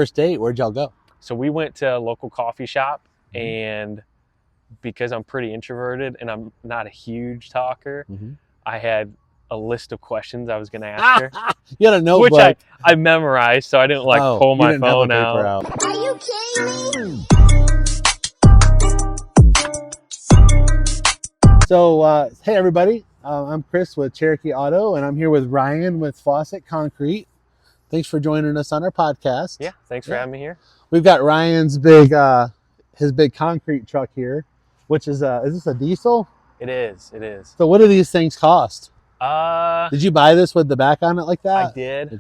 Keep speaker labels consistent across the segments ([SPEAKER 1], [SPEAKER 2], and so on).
[SPEAKER 1] First date, where'd y'all go?
[SPEAKER 2] So we went to a local coffee shop, and because I'm pretty introverted and I'm not a huge talker, I had a list of questions I was going to ask her.
[SPEAKER 1] You had a notebook.
[SPEAKER 2] Which I memorized, so I didn't pull my phone out.
[SPEAKER 3] Are you kidding me?
[SPEAKER 1] So, hey everybody, I'm Chris with Cherokee Auto, and I'm here with Ryan with Fawcett Concrete. Thanks for joining us on our podcast.
[SPEAKER 2] Yeah, thanks for having me here.
[SPEAKER 1] We've got Ryan's big concrete truck here, which is this a diesel?
[SPEAKER 2] It is.
[SPEAKER 1] So what do these things cost?
[SPEAKER 2] Did
[SPEAKER 1] you buy this with the back on it like that?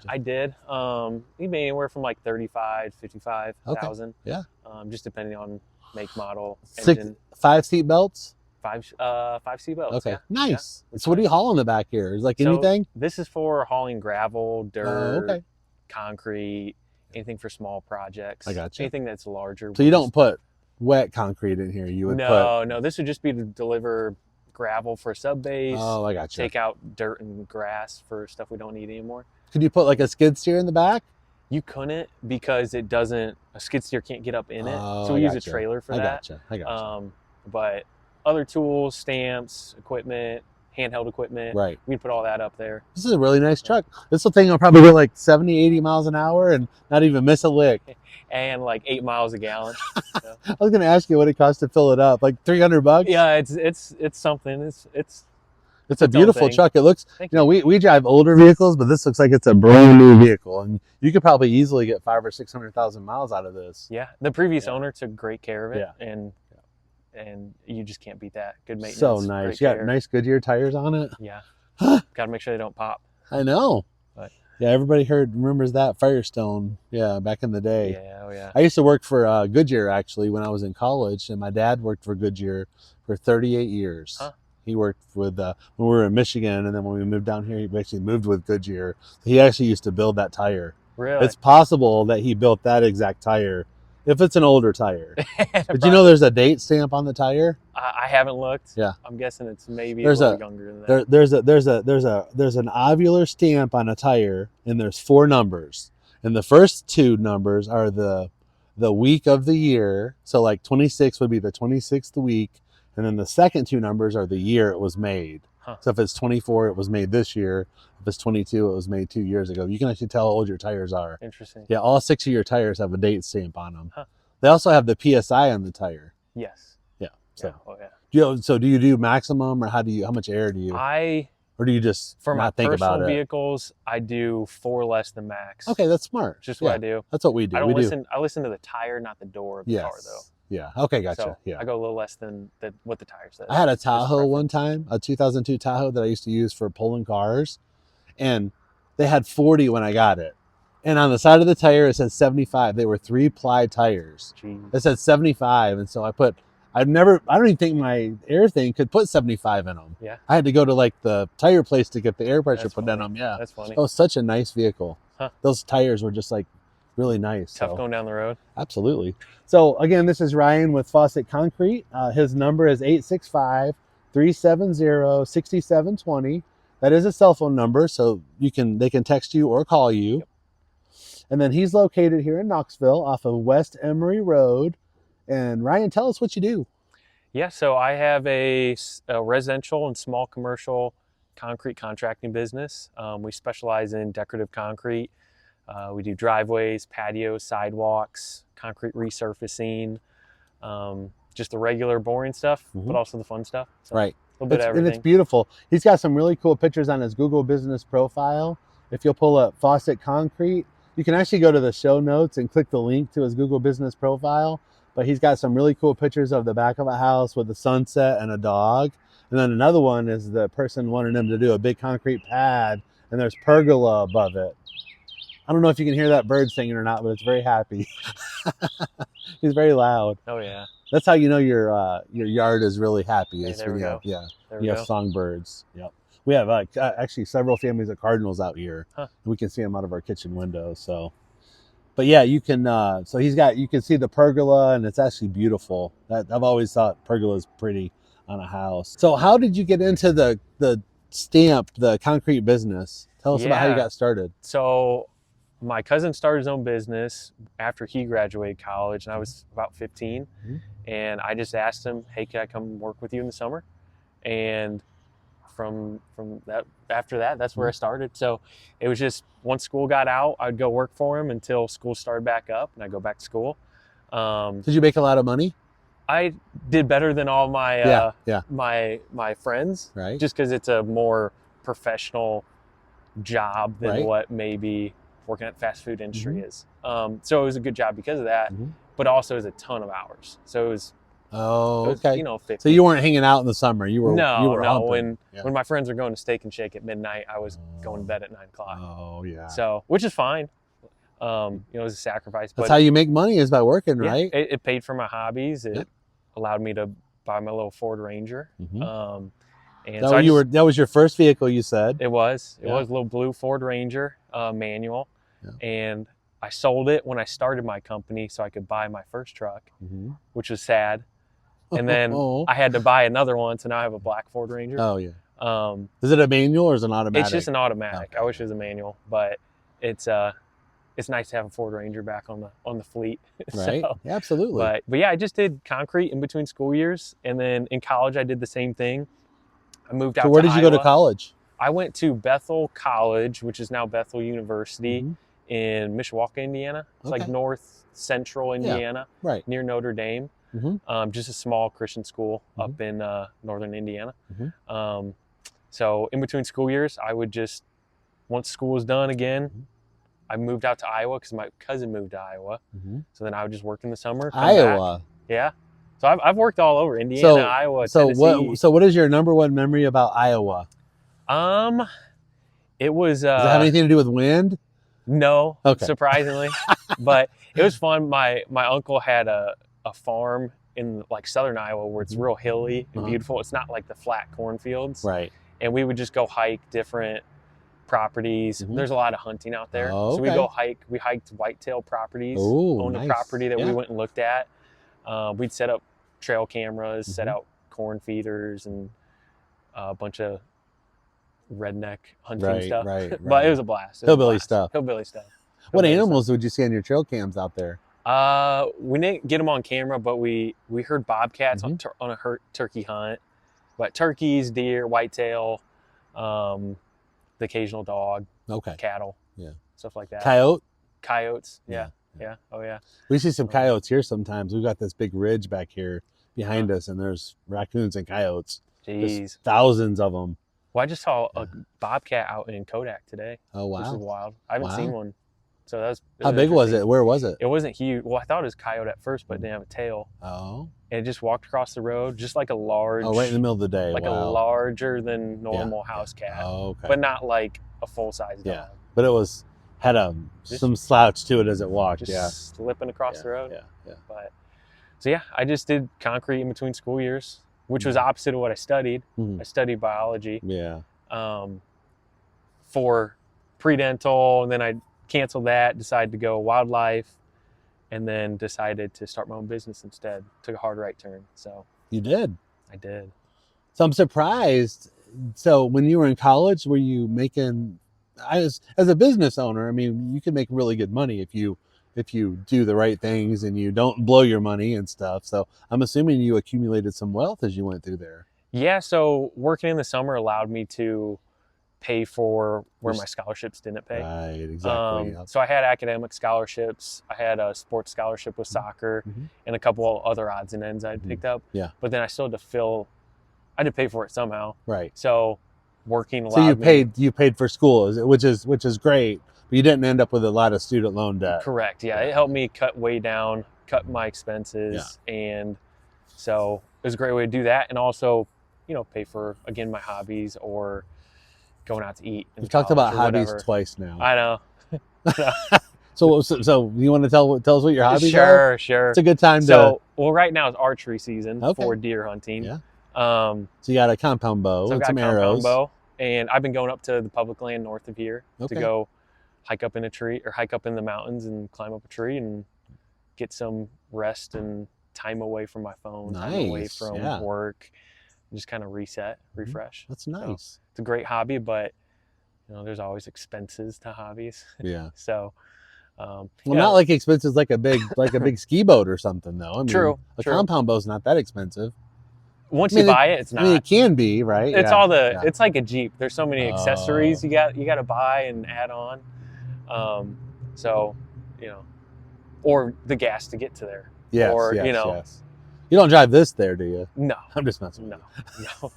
[SPEAKER 2] I did. You may anywhere from like 35, 55,000.
[SPEAKER 1] Okay. Yeah.
[SPEAKER 2] Just depending on make, model,
[SPEAKER 1] 5 seat belts?
[SPEAKER 2] 5 seat belts.
[SPEAKER 1] Okay.
[SPEAKER 2] Yeah.
[SPEAKER 1] Nice. Yeah. So what do you haul in the back here? Is anything?
[SPEAKER 2] This is for hauling gravel, dirt,
[SPEAKER 1] okay.
[SPEAKER 2] concrete, anything for small projects.
[SPEAKER 1] I got you.
[SPEAKER 2] Anything that's larger.
[SPEAKER 1] So you don't put wet concrete in here? You would
[SPEAKER 2] No. This would just be to deliver gravel for sub base.
[SPEAKER 1] Oh, I got you.
[SPEAKER 2] Take out dirt and grass for stuff we don't need anymore.
[SPEAKER 1] Could you put like a skid steer in the back?
[SPEAKER 2] You couldn't, because it doesn't. A skid steer can't get up in it, so we use a trailer for that.
[SPEAKER 1] I gotcha.
[SPEAKER 2] But other tools, stamps, equipment, handheld equipment,
[SPEAKER 1] right?
[SPEAKER 2] We'd put all that up there.
[SPEAKER 1] This is a really nice truck. This thing will probably go like 70, 80 miles an hour and not even miss a lick.
[SPEAKER 2] And like 8 miles a gallon. So.
[SPEAKER 1] I was going to ask you what it costs to fill it up. Like $300?
[SPEAKER 2] Yeah, it's something.
[SPEAKER 1] It's a beautiful truck. It looks, we drive older vehicles, but this looks like it's a brand new vehicle, and you could probably easily get 500,000 or 600,000 miles out of this.
[SPEAKER 2] Yeah, the previous owner took great care of it,
[SPEAKER 1] yeah.
[SPEAKER 2] and you just can't beat that. Good maintenance.
[SPEAKER 1] So nice. You got nice Goodyear tires on it.
[SPEAKER 2] Yeah. Got to make sure they don't pop.
[SPEAKER 1] I know.
[SPEAKER 2] But
[SPEAKER 1] yeah, everybody remembers that Firestone. Yeah, back in the day.
[SPEAKER 2] Yeah, oh yeah.
[SPEAKER 1] I used to work for Goodyear actually when I was in college, and my dad worked for Goodyear for 38 years.
[SPEAKER 2] Huh.
[SPEAKER 1] He worked with when we were in Michigan, and then when we moved down here, he actually moved with Goodyear. He actually used to build that tire.
[SPEAKER 2] Really?
[SPEAKER 1] It's possible that he built that exact tire, if it's an older tire. Did you know there's a date stamp on the tire?
[SPEAKER 2] I haven't looked.
[SPEAKER 1] Yeah.
[SPEAKER 2] I'm guessing it's maybe a little younger than that.
[SPEAKER 1] There's an ovular stamp on a tire, and there's 4 numbers. And the first 2 numbers are the week of the year. So like 26 would be the 26th week. And then the second 2 numbers are the year it was made.
[SPEAKER 2] Huh.
[SPEAKER 1] So if it's 24, it was made this year. If it's 22, it was made 2 years ago. You can actually tell how old your tires are.
[SPEAKER 2] Interesting.
[SPEAKER 1] Yeah, all 6 of your tires have a date stamp on them.
[SPEAKER 2] Huh.
[SPEAKER 1] They also have the PSI on the tire.
[SPEAKER 2] Yes.
[SPEAKER 1] Yeah. So.
[SPEAKER 2] Yeah. Oh yeah.
[SPEAKER 1] So do you do maximum, or how much air do you?
[SPEAKER 2] Or
[SPEAKER 1] do you just
[SPEAKER 2] for
[SPEAKER 1] not
[SPEAKER 2] my
[SPEAKER 1] think about
[SPEAKER 2] personal
[SPEAKER 1] it?
[SPEAKER 2] vehicles, I do 4 less than max.
[SPEAKER 1] Okay, that's smart.
[SPEAKER 2] Just what I do.
[SPEAKER 1] That's what we do.
[SPEAKER 2] I listen to the tire, not the door of the car, though.
[SPEAKER 1] Yeah. Okay, gotcha.
[SPEAKER 2] So
[SPEAKER 1] yeah.
[SPEAKER 2] I go a little less than what the tire says.
[SPEAKER 1] I had a Tahoe one time, a 2002 Tahoe that I used to use for pulling cars, and they had 40 when I got it. And on the side of the tire, it said 75. They were 3-ply tires.
[SPEAKER 2] Jeez.
[SPEAKER 1] It said 75, and so I don't even think my air thing could put 75 in them.
[SPEAKER 2] Yeah.
[SPEAKER 1] I had to go to like the tire place to get the air pressure put in them. Yeah.
[SPEAKER 2] That's funny.
[SPEAKER 1] It was such a nice vehicle.
[SPEAKER 2] Huh.
[SPEAKER 1] Those tires were just like really nice.
[SPEAKER 2] Tough going down the road.
[SPEAKER 1] Absolutely. So again, this is Ryan with Fawcett Concrete. His number is 865-370-6720. That is a cell phone number, so they can text you or call you.
[SPEAKER 2] Yep.
[SPEAKER 1] And then he's located here in Knoxville off of West Emory Road. And Ryan, tell us what you do.
[SPEAKER 2] Yeah, so I have a residential and small commercial concrete contracting business. We specialize in decorative concrete. We do driveways, patios, sidewalks, concrete resurfacing, just the regular boring stuff, but also the fun stuff. So
[SPEAKER 1] right.
[SPEAKER 2] A little bit of everything.
[SPEAKER 1] And it's beautiful. He's got some really cool pictures on his Google business profile. If you'll pull up Fawcett Concrete, you can actually go to the show notes and click the link to his Google business profile. But he's got some really cool pictures of the back of a house with a sunset and a dog. And then another one is the person wanted him to do a big concrete pad, and there's pergola above it. I don't know if you can hear that bird singing or not, but it's very happy. He's very loud.
[SPEAKER 2] Oh yeah.
[SPEAKER 1] That's how you know your yard is really happy.
[SPEAKER 2] Hey, there we go.
[SPEAKER 1] Yeah.
[SPEAKER 2] There
[SPEAKER 1] you have songbirds. Yep. We have actually several families of cardinals out here.
[SPEAKER 2] Huh.
[SPEAKER 1] We can see them out of our kitchen window. So, but yeah, you can. So you can see the pergola, and it's actually beautiful. I've always thought pergola is pretty on a house. So, how did you get into the concrete business? Tell us about how you got started.
[SPEAKER 2] So, my cousin started his own business after he graduated college, and I was about 15.
[SPEAKER 1] Mhm.
[SPEAKER 2] And I just asked him, "Hey, can I come work with you in the summer?" And from that, after that, that's where I started. So it was just once school got out, I'd go work for him until school started back up, and I'd go back to school.
[SPEAKER 1] Did you make a lot of money?
[SPEAKER 2] I did better than all my my friends,
[SPEAKER 1] Right.
[SPEAKER 2] just because it's a more professional job than
[SPEAKER 1] Right.
[SPEAKER 2] what maybe working at the fast food industry
[SPEAKER 1] Mhm.
[SPEAKER 2] is. So it was a good job because of that,
[SPEAKER 1] Mhm.
[SPEAKER 2] but also it was a ton of hours. So it was,
[SPEAKER 1] Oh, okay.
[SPEAKER 2] you know, 50.
[SPEAKER 1] So you weren't hanging out in the summer. You were
[SPEAKER 2] no.
[SPEAKER 1] humping.
[SPEAKER 2] When my friends were going to Steak and Shake at midnight, I was going to bed at 9 o'clock.
[SPEAKER 1] Oh yeah.
[SPEAKER 2] So, which is fine. You know, it was a sacrifice.
[SPEAKER 1] That's
[SPEAKER 2] but
[SPEAKER 1] how you make money, is by working,
[SPEAKER 2] yeah,
[SPEAKER 1] right?
[SPEAKER 2] it paid for my hobbies. It
[SPEAKER 1] Yep.
[SPEAKER 2] allowed me to buy my little Ford Ranger.
[SPEAKER 1] Mhm.
[SPEAKER 2] And
[SPEAKER 1] That,
[SPEAKER 2] so
[SPEAKER 1] that was your first vehicle, you said.
[SPEAKER 2] it was
[SPEAKER 1] Yeah.
[SPEAKER 2] a little blue Ford Ranger manual,
[SPEAKER 1] Yeah.
[SPEAKER 2] and I sold it when I started my company so I could buy my first truck,
[SPEAKER 1] Mhm.
[SPEAKER 2] which was sad. And then
[SPEAKER 1] Oh.
[SPEAKER 2] I had to buy another one, so now I have a black Ford Ranger.
[SPEAKER 1] Oh yeah.
[SPEAKER 2] Um,
[SPEAKER 1] Is it a manual or is it an automatic?
[SPEAKER 2] it's just an automatic.
[SPEAKER 1] Okay.
[SPEAKER 2] I wish it was a manual, but it's nice to have a Ford Ranger back on the fleet.
[SPEAKER 1] Right.
[SPEAKER 2] So,
[SPEAKER 1] Yeah, absolutely.
[SPEAKER 2] but yeah, I just did concrete in between school years, and then in college I did the same thing. I moved out.
[SPEAKER 1] So where
[SPEAKER 2] to
[SPEAKER 1] did you go to
[SPEAKER 2] Iowa.
[SPEAKER 1] college?
[SPEAKER 2] I went to Bethel College, which is now Bethel University
[SPEAKER 1] Mhm.
[SPEAKER 2] in Mishawaka, Indiana. It's like
[SPEAKER 1] Okay.
[SPEAKER 2] north central Indiana,
[SPEAKER 1] Right.
[SPEAKER 2] near Notre Dame.
[SPEAKER 1] Mhm.
[SPEAKER 2] Just a small Christian school
[SPEAKER 1] Mhm.
[SPEAKER 2] up in northern Indiana.
[SPEAKER 1] Mhm.
[SPEAKER 2] So in between school years, I would just, once school was done again,
[SPEAKER 1] Mhm.
[SPEAKER 2] I moved out to Iowa because my cousin moved to Iowa.
[SPEAKER 1] Mhm.
[SPEAKER 2] So then I would just work in the summer. Come
[SPEAKER 1] Iowa.
[SPEAKER 2] Back. Yeah. So I've worked all over Indiana, Iowa, Tennessee.
[SPEAKER 1] What is your number one memory about Iowa?
[SPEAKER 2] It was
[SPEAKER 1] Does it have anything to do with wind?
[SPEAKER 2] no,
[SPEAKER 1] Okay.
[SPEAKER 2] surprisingly, but it was fun. My uncle had a farm in like southern Iowa where it's
[SPEAKER 1] Mhm.
[SPEAKER 2] real hilly and
[SPEAKER 1] Uh-huh.
[SPEAKER 2] beautiful. It's not like the flat cornfields.
[SPEAKER 1] Right.
[SPEAKER 2] And we would just go hike different properties.
[SPEAKER 1] Mhm.
[SPEAKER 2] There's a lot of hunting out there.
[SPEAKER 1] Oh,
[SPEAKER 2] So we
[SPEAKER 1] okay.
[SPEAKER 2] go hike. We hiked whitetail properties.
[SPEAKER 1] Ooh,
[SPEAKER 2] Owned
[SPEAKER 1] nice.
[SPEAKER 2] a property that we
[SPEAKER 1] Yeah.
[SPEAKER 2] went and looked at. We'd set up trail cameras, set
[SPEAKER 1] Mhm.
[SPEAKER 2] out corn feeders, and a bunch of redneck hunting
[SPEAKER 1] Right,
[SPEAKER 2] stuff.
[SPEAKER 1] right,
[SPEAKER 2] But
[SPEAKER 1] right.
[SPEAKER 2] it was a blast.
[SPEAKER 1] Hillbilly stuff.
[SPEAKER 2] Hillbilly stuff.
[SPEAKER 1] What
[SPEAKER 2] Hillbilly
[SPEAKER 1] animals would you see on your trail cams out there?
[SPEAKER 2] We didn't get them on camera, but we heard bobcats
[SPEAKER 1] Mhm.
[SPEAKER 2] on a turkey hunt. But turkeys, deer, whitetail, the occasional dog,
[SPEAKER 1] Okay.
[SPEAKER 2] cattle,
[SPEAKER 1] Yeah.
[SPEAKER 2] stuff like that.
[SPEAKER 1] Coyote?
[SPEAKER 2] Coyotes,
[SPEAKER 1] Yeah,
[SPEAKER 2] yeah. Oh yeah.
[SPEAKER 1] We see some coyotes here sometimes. We've got this big ridge back here behind us, and there's raccoons and coyotes.
[SPEAKER 2] Jeez.
[SPEAKER 1] There's thousands of them.
[SPEAKER 2] Well, I just saw a bobcat out in Kodak today,
[SPEAKER 1] Oh,
[SPEAKER 2] which is
[SPEAKER 1] wow.
[SPEAKER 2] wild. I haven't
[SPEAKER 1] Wow.
[SPEAKER 2] seen one, so that's.
[SPEAKER 1] How big was it? Where was it?
[SPEAKER 2] It wasn't huge. Well, I thought it was coyote at first, but it didn't have a tail.
[SPEAKER 1] Oh.
[SPEAKER 2] And it just walked across the road, just like a large.
[SPEAKER 1] Oh, right in the middle of the day.
[SPEAKER 2] Like
[SPEAKER 1] Wow.
[SPEAKER 2] a larger than normal house cat,
[SPEAKER 1] Oh, okay.
[SPEAKER 2] but not like a full size
[SPEAKER 1] Yeah.
[SPEAKER 2] dog.
[SPEAKER 1] But it had some slouch to it as it walked.
[SPEAKER 2] Just
[SPEAKER 1] Yeah.
[SPEAKER 2] slipping across the road.
[SPEAKER 1] Yeah.
[SPEAKER 2] But so yeah, I just did concrete in between school years, which was opposite of what I studied.
[SPEAKER 1] Mhm.
[SPEAKER 2] I studied biology
[SPEAKER 1] Yeah.
[SPEAKER 2] for pre-dental, and then I canceled that, decided to go wildlife, and then decided to start my own business instead. Took a hard right turn, so
[SPEAKER 1] You did.
[SPEAKER 2] I did.
[SPEAKER 1] So I'm surprised. So when you were in college, were you making, as a business owner, I mean, you can make really good money if you do the right things and you don't blow your money and stuff. So I'm assuming you accumulated some wealth as you went through there.
[SPEAKER 2] Yeah, so working in the summer allowed me to pay for where my scholarships didn't pay.
[SPEAKER 1] Right, exactly.
[SPEAKER 2] So I had academic scholarships. I had a sports scholarship with soccer, and a couple other odds and ends I'd picked up.
[SPEAKER 1] Yeah.
[SPEAKER 2] But then I still had to pay for it somehow.
[SPEAKER 1] Right.
[SPEAKER 2] So working allowed
[SPEAKER 1] So
[SPEAKER 2] me.
[SPEAKER 1] you paid for school, which is great, but you didn't end up with a lot of student loan debt.
[SPEAKER 2] Correct. Yeah, it helped me cut my expenses, and so it was a great way to do that, and also, pay for again my hobbies or going out to eat.
[SPEAKER 1] We've talked about hobbies
[SPEAKER 2] whatever.
[SPEAKER 1] twice now.
[SPEAKER 2] I know.
[SPEAKER 1] So you want to tell us what your hobbies are?
[SPEAKER 2] Sure.
[SPEAKER 1] It's a good time
[SPEAKER 2] well, right now is archery season for deer hunting.
[SPEAKER 1] Yeah.
[SPEAKER 2] So
[SPEAKER 1] you got a compound bow and some arrows.
[SPEAKER 2] Bow, and I've been going up to the public land north of here to
[SPEAKER 1] Okay.
[SPEAKER 2] go hike up in a tree or hike up in the mountains and climb up a tree and get some rest and time away from my phone, time away
[SPEAKER 1] Nice,
[SPEAKER 2] from
[SPEAKER 1] yeah.
[SPEAKER 2] work, just kind of reset, refresh.
[SPEAKER 1] That's nice.
[SPEAKER 2] So it's a great hobby, but there's always expenses to hobbies.
[SPEAKER 1] Yeah.
[SPEAKER 2] So
[SPEAKER 1] Well, not like expensive like a big ski boat or something though. I mean,
[SPEAKER 2] True.
[SPEAKER 1] A compound boat's not that expensive.
[SPEAKER 2] Once you buy it, it's not.
[SPEAKER 1] I mean, it can be, right?
[SPEAKER 2] It's
[SPEAKER 1] Yeah.
[SPEAKER 2] it's like a Jeep. There's so many accessories you got to buy and add on. So, or the gas to get to there.
[SPEAKER 1] Yes,
[SPEAKER 2] or,
[SPEAKER 1] yes. You don't drive this there, do you?
[SPEAKER 2] No.
[SPEAKER 1] I'm just messing with
[SPEAKER 2] No.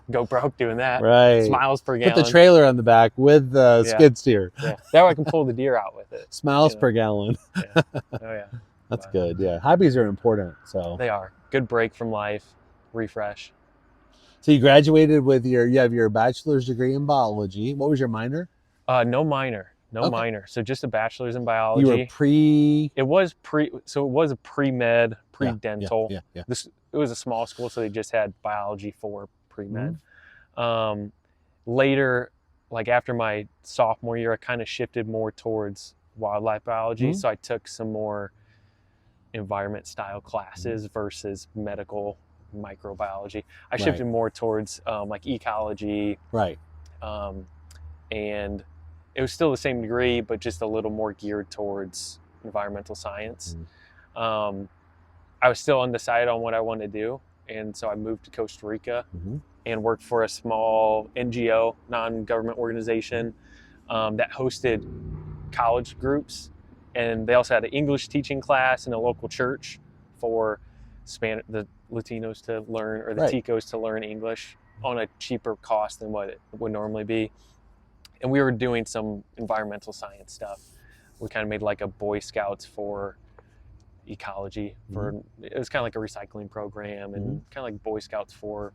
[SPEAKER 2] Go broke doing that.
[SPEAKER 1] Right.
[SPEAKER 2] Miles per gallon.
[SPEAKER 1] Put the trailer on the back with the skid steer.
[SPEAKER 2] Yeah. That way I can pull the deer out with it.
[SPEAKER 1] Miles per gallon.
[SPEAKER 2] Yeah. Oh, yeah.
[SPEAKER 1] That's good. Yeah. Hobbies are important. So
[SPEAKER 2] they are. Good break from life. Refresh.
[SPEAKER 1] So you graduated with you have your bachelor's degree in biology. What was your minor?
[SPEAKER 2] No minor. No minor. So just a bachelor's in biology.
[SPEAKER 1] You were pre.
[SPEAKER 2] It was a pre-med, pre-dental.
[SPEAKER 1] Yeah.
[SPEAKER 2] It was a small school, so they just had biology for pre-med. Later, like after my sophomore year, I kind of shifted more towards wildlife biology. So I took some more environment style classes versus medical microbiology. I shifted more towards like ecology.
[SPEAKER 1] Right.
[SPEAKER 2] And it was still the same degree, but just a little more geared towards environmental science. I was still undecided on what I wanted to do. And so I moved to Costa Rica and worked for a small NGO, non-government organization that hosted college groups. And they also had an English teaching class in a local church for the Latinos to learn, or the Ticos to learn English on a cheaper cost than what it would normally be. And we were doing some environmental science stuff. We kind of made like a Boy Scouts for ecology. It was kind of like a recycling program, and kind of like Boy Scouts for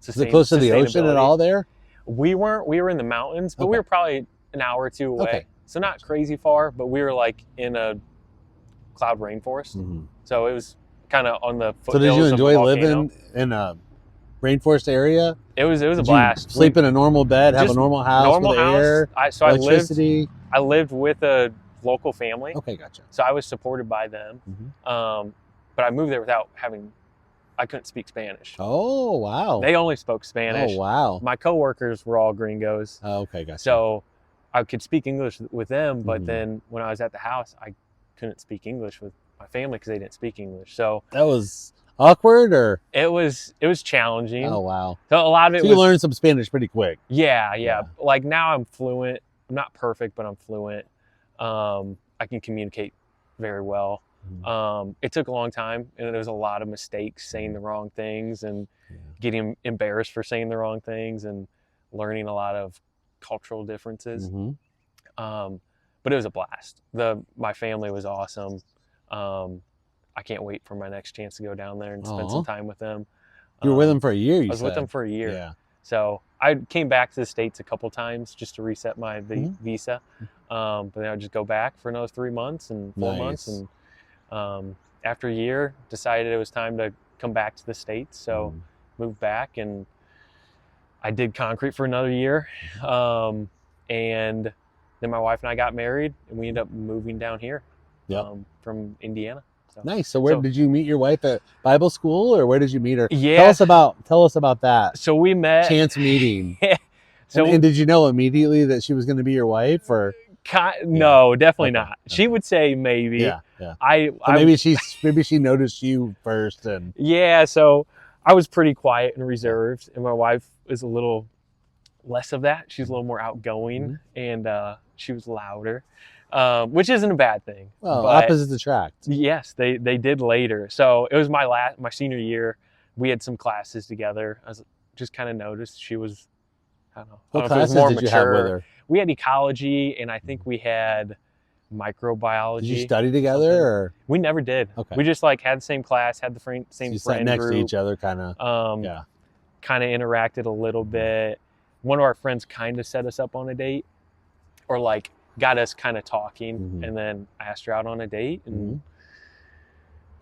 [SPEAKER 1] Is it close to the ocean at all there?
[SPEAKER 2] We were in the mountains, but we were probably an hour or two away. So not crazy far, but we were like in a cloud rainforest. So it was kind of on the foothills.
[SPEAKER 1] So did you enjoy living in a rainforest area?
[SPEAKER 2] It was a blast.
[SPEAKER 1] Sleep in a normal bed, have a normal house with air, electricity.
[SPEAKER 2] I lived with a local family.
[SPEAKER 1] Okay, gotcha.
[SPEAKER 2] So I was supported by them. But I moved there without I couldn't speak Spanish.
[SPEAKER 1] Oh, wow.
[SPEAKER 2] They only spoke Spanish.
[SPEAKER 1] Oh, wow.
[SPEAKER 2] My coworkers were all gringos.
[SPEAKER 1] Oh, okay, gotcha.
[SPEAKER 2] So I could speak English with them, but then when I was at the house, I couldn't speak English with my family because they didn't speak English. So
[SPEAKER 1] that was awkward, or
[SPEAKER 2] it was challenging.
[SPEAKER 1] Oh, wow.
[SPEAKER 2] So a lot of it
[SPEAKER 1] you learned some Spanish pretty quick.
[SPEAKER 2] Yeah. Like now I'm fluent. I'm not perfect, but I'm fluent. I can communicate very well. It took a long time, and there was a lot of mistakes, saying the wrong things and getting embarrassed for saying the wrong things, and learning a lot of cultural differences. But it was a blast. My family was awesome. I can't wait for my next chance to go down there and spend some time with them.
[SPEAKER 1] You were with them for a year,
[SPEAKER 2] I was with them for a year.
[SPEAKER 1] Yeah.
[SPEAKER 2] So I came back to the States a couple times just to reset my visa. But then I'd just go back for another 3 months and 4 months. And after a year, decided it was time to come back to the States. So moved back, and I did concrete for another year. And then my wife and I got married, and we ended up moving down here from Indiana. So,
[SPEAKER 1] nice. So where did you meet your wife, at Bible school, or where did you meet her?
[SPEAKER 2] Yeah.
[SPEAKER 1] Tell us about that.
[SPEAKER 2] So we met.
[SPEAKER 1] Chance meeting.
[SPEAKER 2] So
[SPEAKER 1] and did you know immediately that she was going to be your wife, or?
[SPEAKER 2] No, definitely not. She would say maybe.
[SPEAKER 1] Yeah.
[SPEAKER 2] Maybe
[SPEAKER 1] she noticed you first, and.
[SPEAKER 2] Yeah. So I was pretty quiet and reserved, and my wife is a little less of that. She's a little more outgoing, and she was louder. Which isn't a bad thing.
[SPEAKER 1] Well, opposites attract.
[SPEAKER 2] Yes, they did later. So it was my senior year. We had some classes together. I just kind of noticed she was, I don't know.
[SPEAKER 1] What classes did you have with her?
[SPEAKER 2] We had ecology, and I think we had microbiology.
[SPEAKER 1] Did you study together, or?
[SPEAKER 2] We never did.
[SPEAKER 1] Okay.
[SPEAKER 2] We just like had the same class, had the same friend
[SPEAKER 1] sat next
[SPEAKER 2] group.
[SPEAKER 1] to each other, kind of.
[SPEAKER 2] Kind of interacted a little bit. One of our friends kind of set us up on a date, or like got us kind of talking, and then I asked her out on a date, and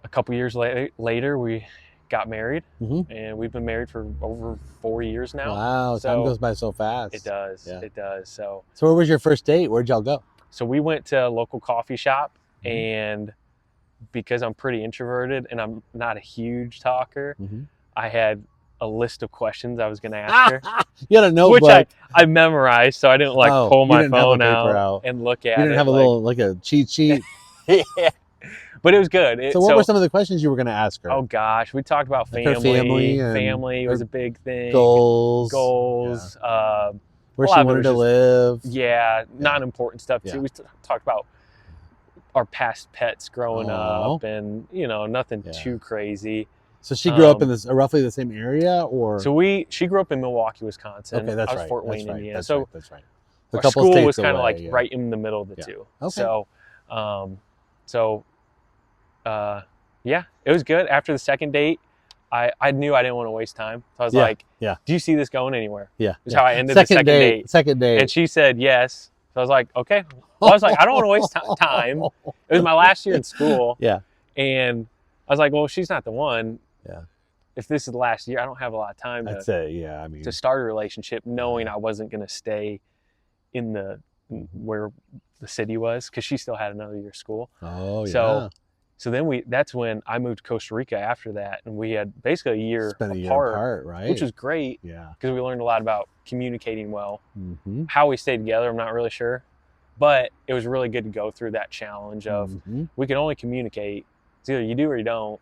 [SPEAKER 2] a couple years later we got married, and we've been married for over 4 years now.
[SPEAKER 1] Wow, time goes by so fast.
[SPEAKER 2] It does. It does. So
[SPEAKER 1] where was your first date? Where'd y'all go?
[SPEAKER 2] So we went to a local coffee shop, and because I'm pretty introverted and I'm not a huge talker, I had a list of questions I was going to ask her,
[SPEAKER 1] You had a notebook.
[SPEAKER 2] which I memorized, so I didn't like
[SPEAKER 1] Oh,
[SPEAKER 2] pull
[SPEAKER 1] you
[SPEAKER 2] my
[SPEAKER 1] didn't have a
[SPEAKER 2] phone
[SPEAKER 1] paper
[SPEAKER 2] out
[SPEAKER 1] out.
[SPEAKER 2] and look at it.
[SPEAKER 1] You didn't have a little, like a cheat sheet.
[SPEAKER 2] Yeah. But it was good.
[SPEAKER 1] So what were some of the questions you were going to ask her?
[SPEAKER 2] Oh gosh, we talked about
[SPEAKER 1] Like
[SPEAKER 2] family.
[SPEAKER 1] her family and
[SPEAKER 2] Family was
[SPEAKER 1] her
[SPEAKER 2] a big thing.
[SPEAKER 1] goals.
[SPEAKER 2] Goals.
[SPEAKER 1] Where
[SPEAKER 2] a lot
[SPEAKER 1] she
[SPEAKER 2] of it
[SPEAKER 1] wanted
[SPEAKER 2] was
[SPEAKER 1] to
[SPEAKER 2] just-
[SPEAKER 1] live.
[SPEAKER 2] Yeah, non-important stuff too.
[SPEAKER 1] Yeah.
[SPEAKER 2] We talked about our past pets growing
[SPEAKER 1] Aw.
[SPEAKER 2] up, and nothing
[SPEAKER 1] Yeah.
[SPEAKER 2] too crazy.
[SPEAKER 1] So she grew up in this roughly the same area, or
[SPEAKER 2] So she grew up in Milwaukee, Wisconsin.
[SPEAKER 1] okay, that's
[SPEAKER 2] I was
[SPEAKER 1] right.
[SPEAKER 2] Fort
[SPEAKER 1] That's
[SPEAKER 2] Wayne,
[SPEAKER 1] right.
[SPEAKER 2] Indiana.
[SPEAKER 1] That's
[SPEAKER 2] So
[SPEAKER 1] right. That's right.
[SPEAKER 2] our
[SPEAKER 1] couple
[SPEAKER 2] school
[SPEAKER 1] states
[SPEAKER 2] was kind of
[SPEAKER 1] away,
[SPEAKER 2] like
[SPEAKER 1] yeah.
[SPEAKER 2] right in the middle of the
[SPEAKER 1] Yeah.
[SPEAKER 2] two.
[SPEAKER 1] Okay.
[SPEAKER 2] Yeah, it was good. After the second date, I knew I didn't want to waste time. So I was
[SPEAKER 1] Yeah,
[SPEAKER 2] like,
[SPEAKER 1] yeah.
[SPEAKER 2] do you see this going anywhere?
[SPEAKER 1] Yeah.
[SPEAKER 2] That's how I ended the second date.
[SPEAKER 1] Second date.
[SPEAKER 2] And she said yes. So I was like, okay. Well, I was like, I don't want to waste time. It was my last year in school.
[SPEAKER 1] Yeah.
[SPEAKER 2] And I was like, well, she's not the one.
[SPEAKER 1] Yeah.
[SPEAKER 2] If this is the last year, I don't have a lot of time
[SPEAKER 1] I'd say, yeah. I mean,
[SPEAKER 2] to start a relationship knowing I wasn't going to stay in where the city was, because she still had another year of school.
[SPEAKER 1] oh yeah.
[SPEAKER 2] So then that's when I moved to Costa Rica after that, and we had basically a year
[SPEAKER 1] Spent a year
[SPEAKER 2] apart,
[SPEAKER 1] apart, right?
[SPEAKER 2] which was great
[SPEAKER 1] yeah.
[SPEAKER 2] because we learned a lot about communicating well.
[SPEAKER 1] Mm-hmm.
[SPEAKER 2] How we stayed together, I'm not really sure, but it was really good to go through that challenge of we can only communicate. It's either you do or you don't.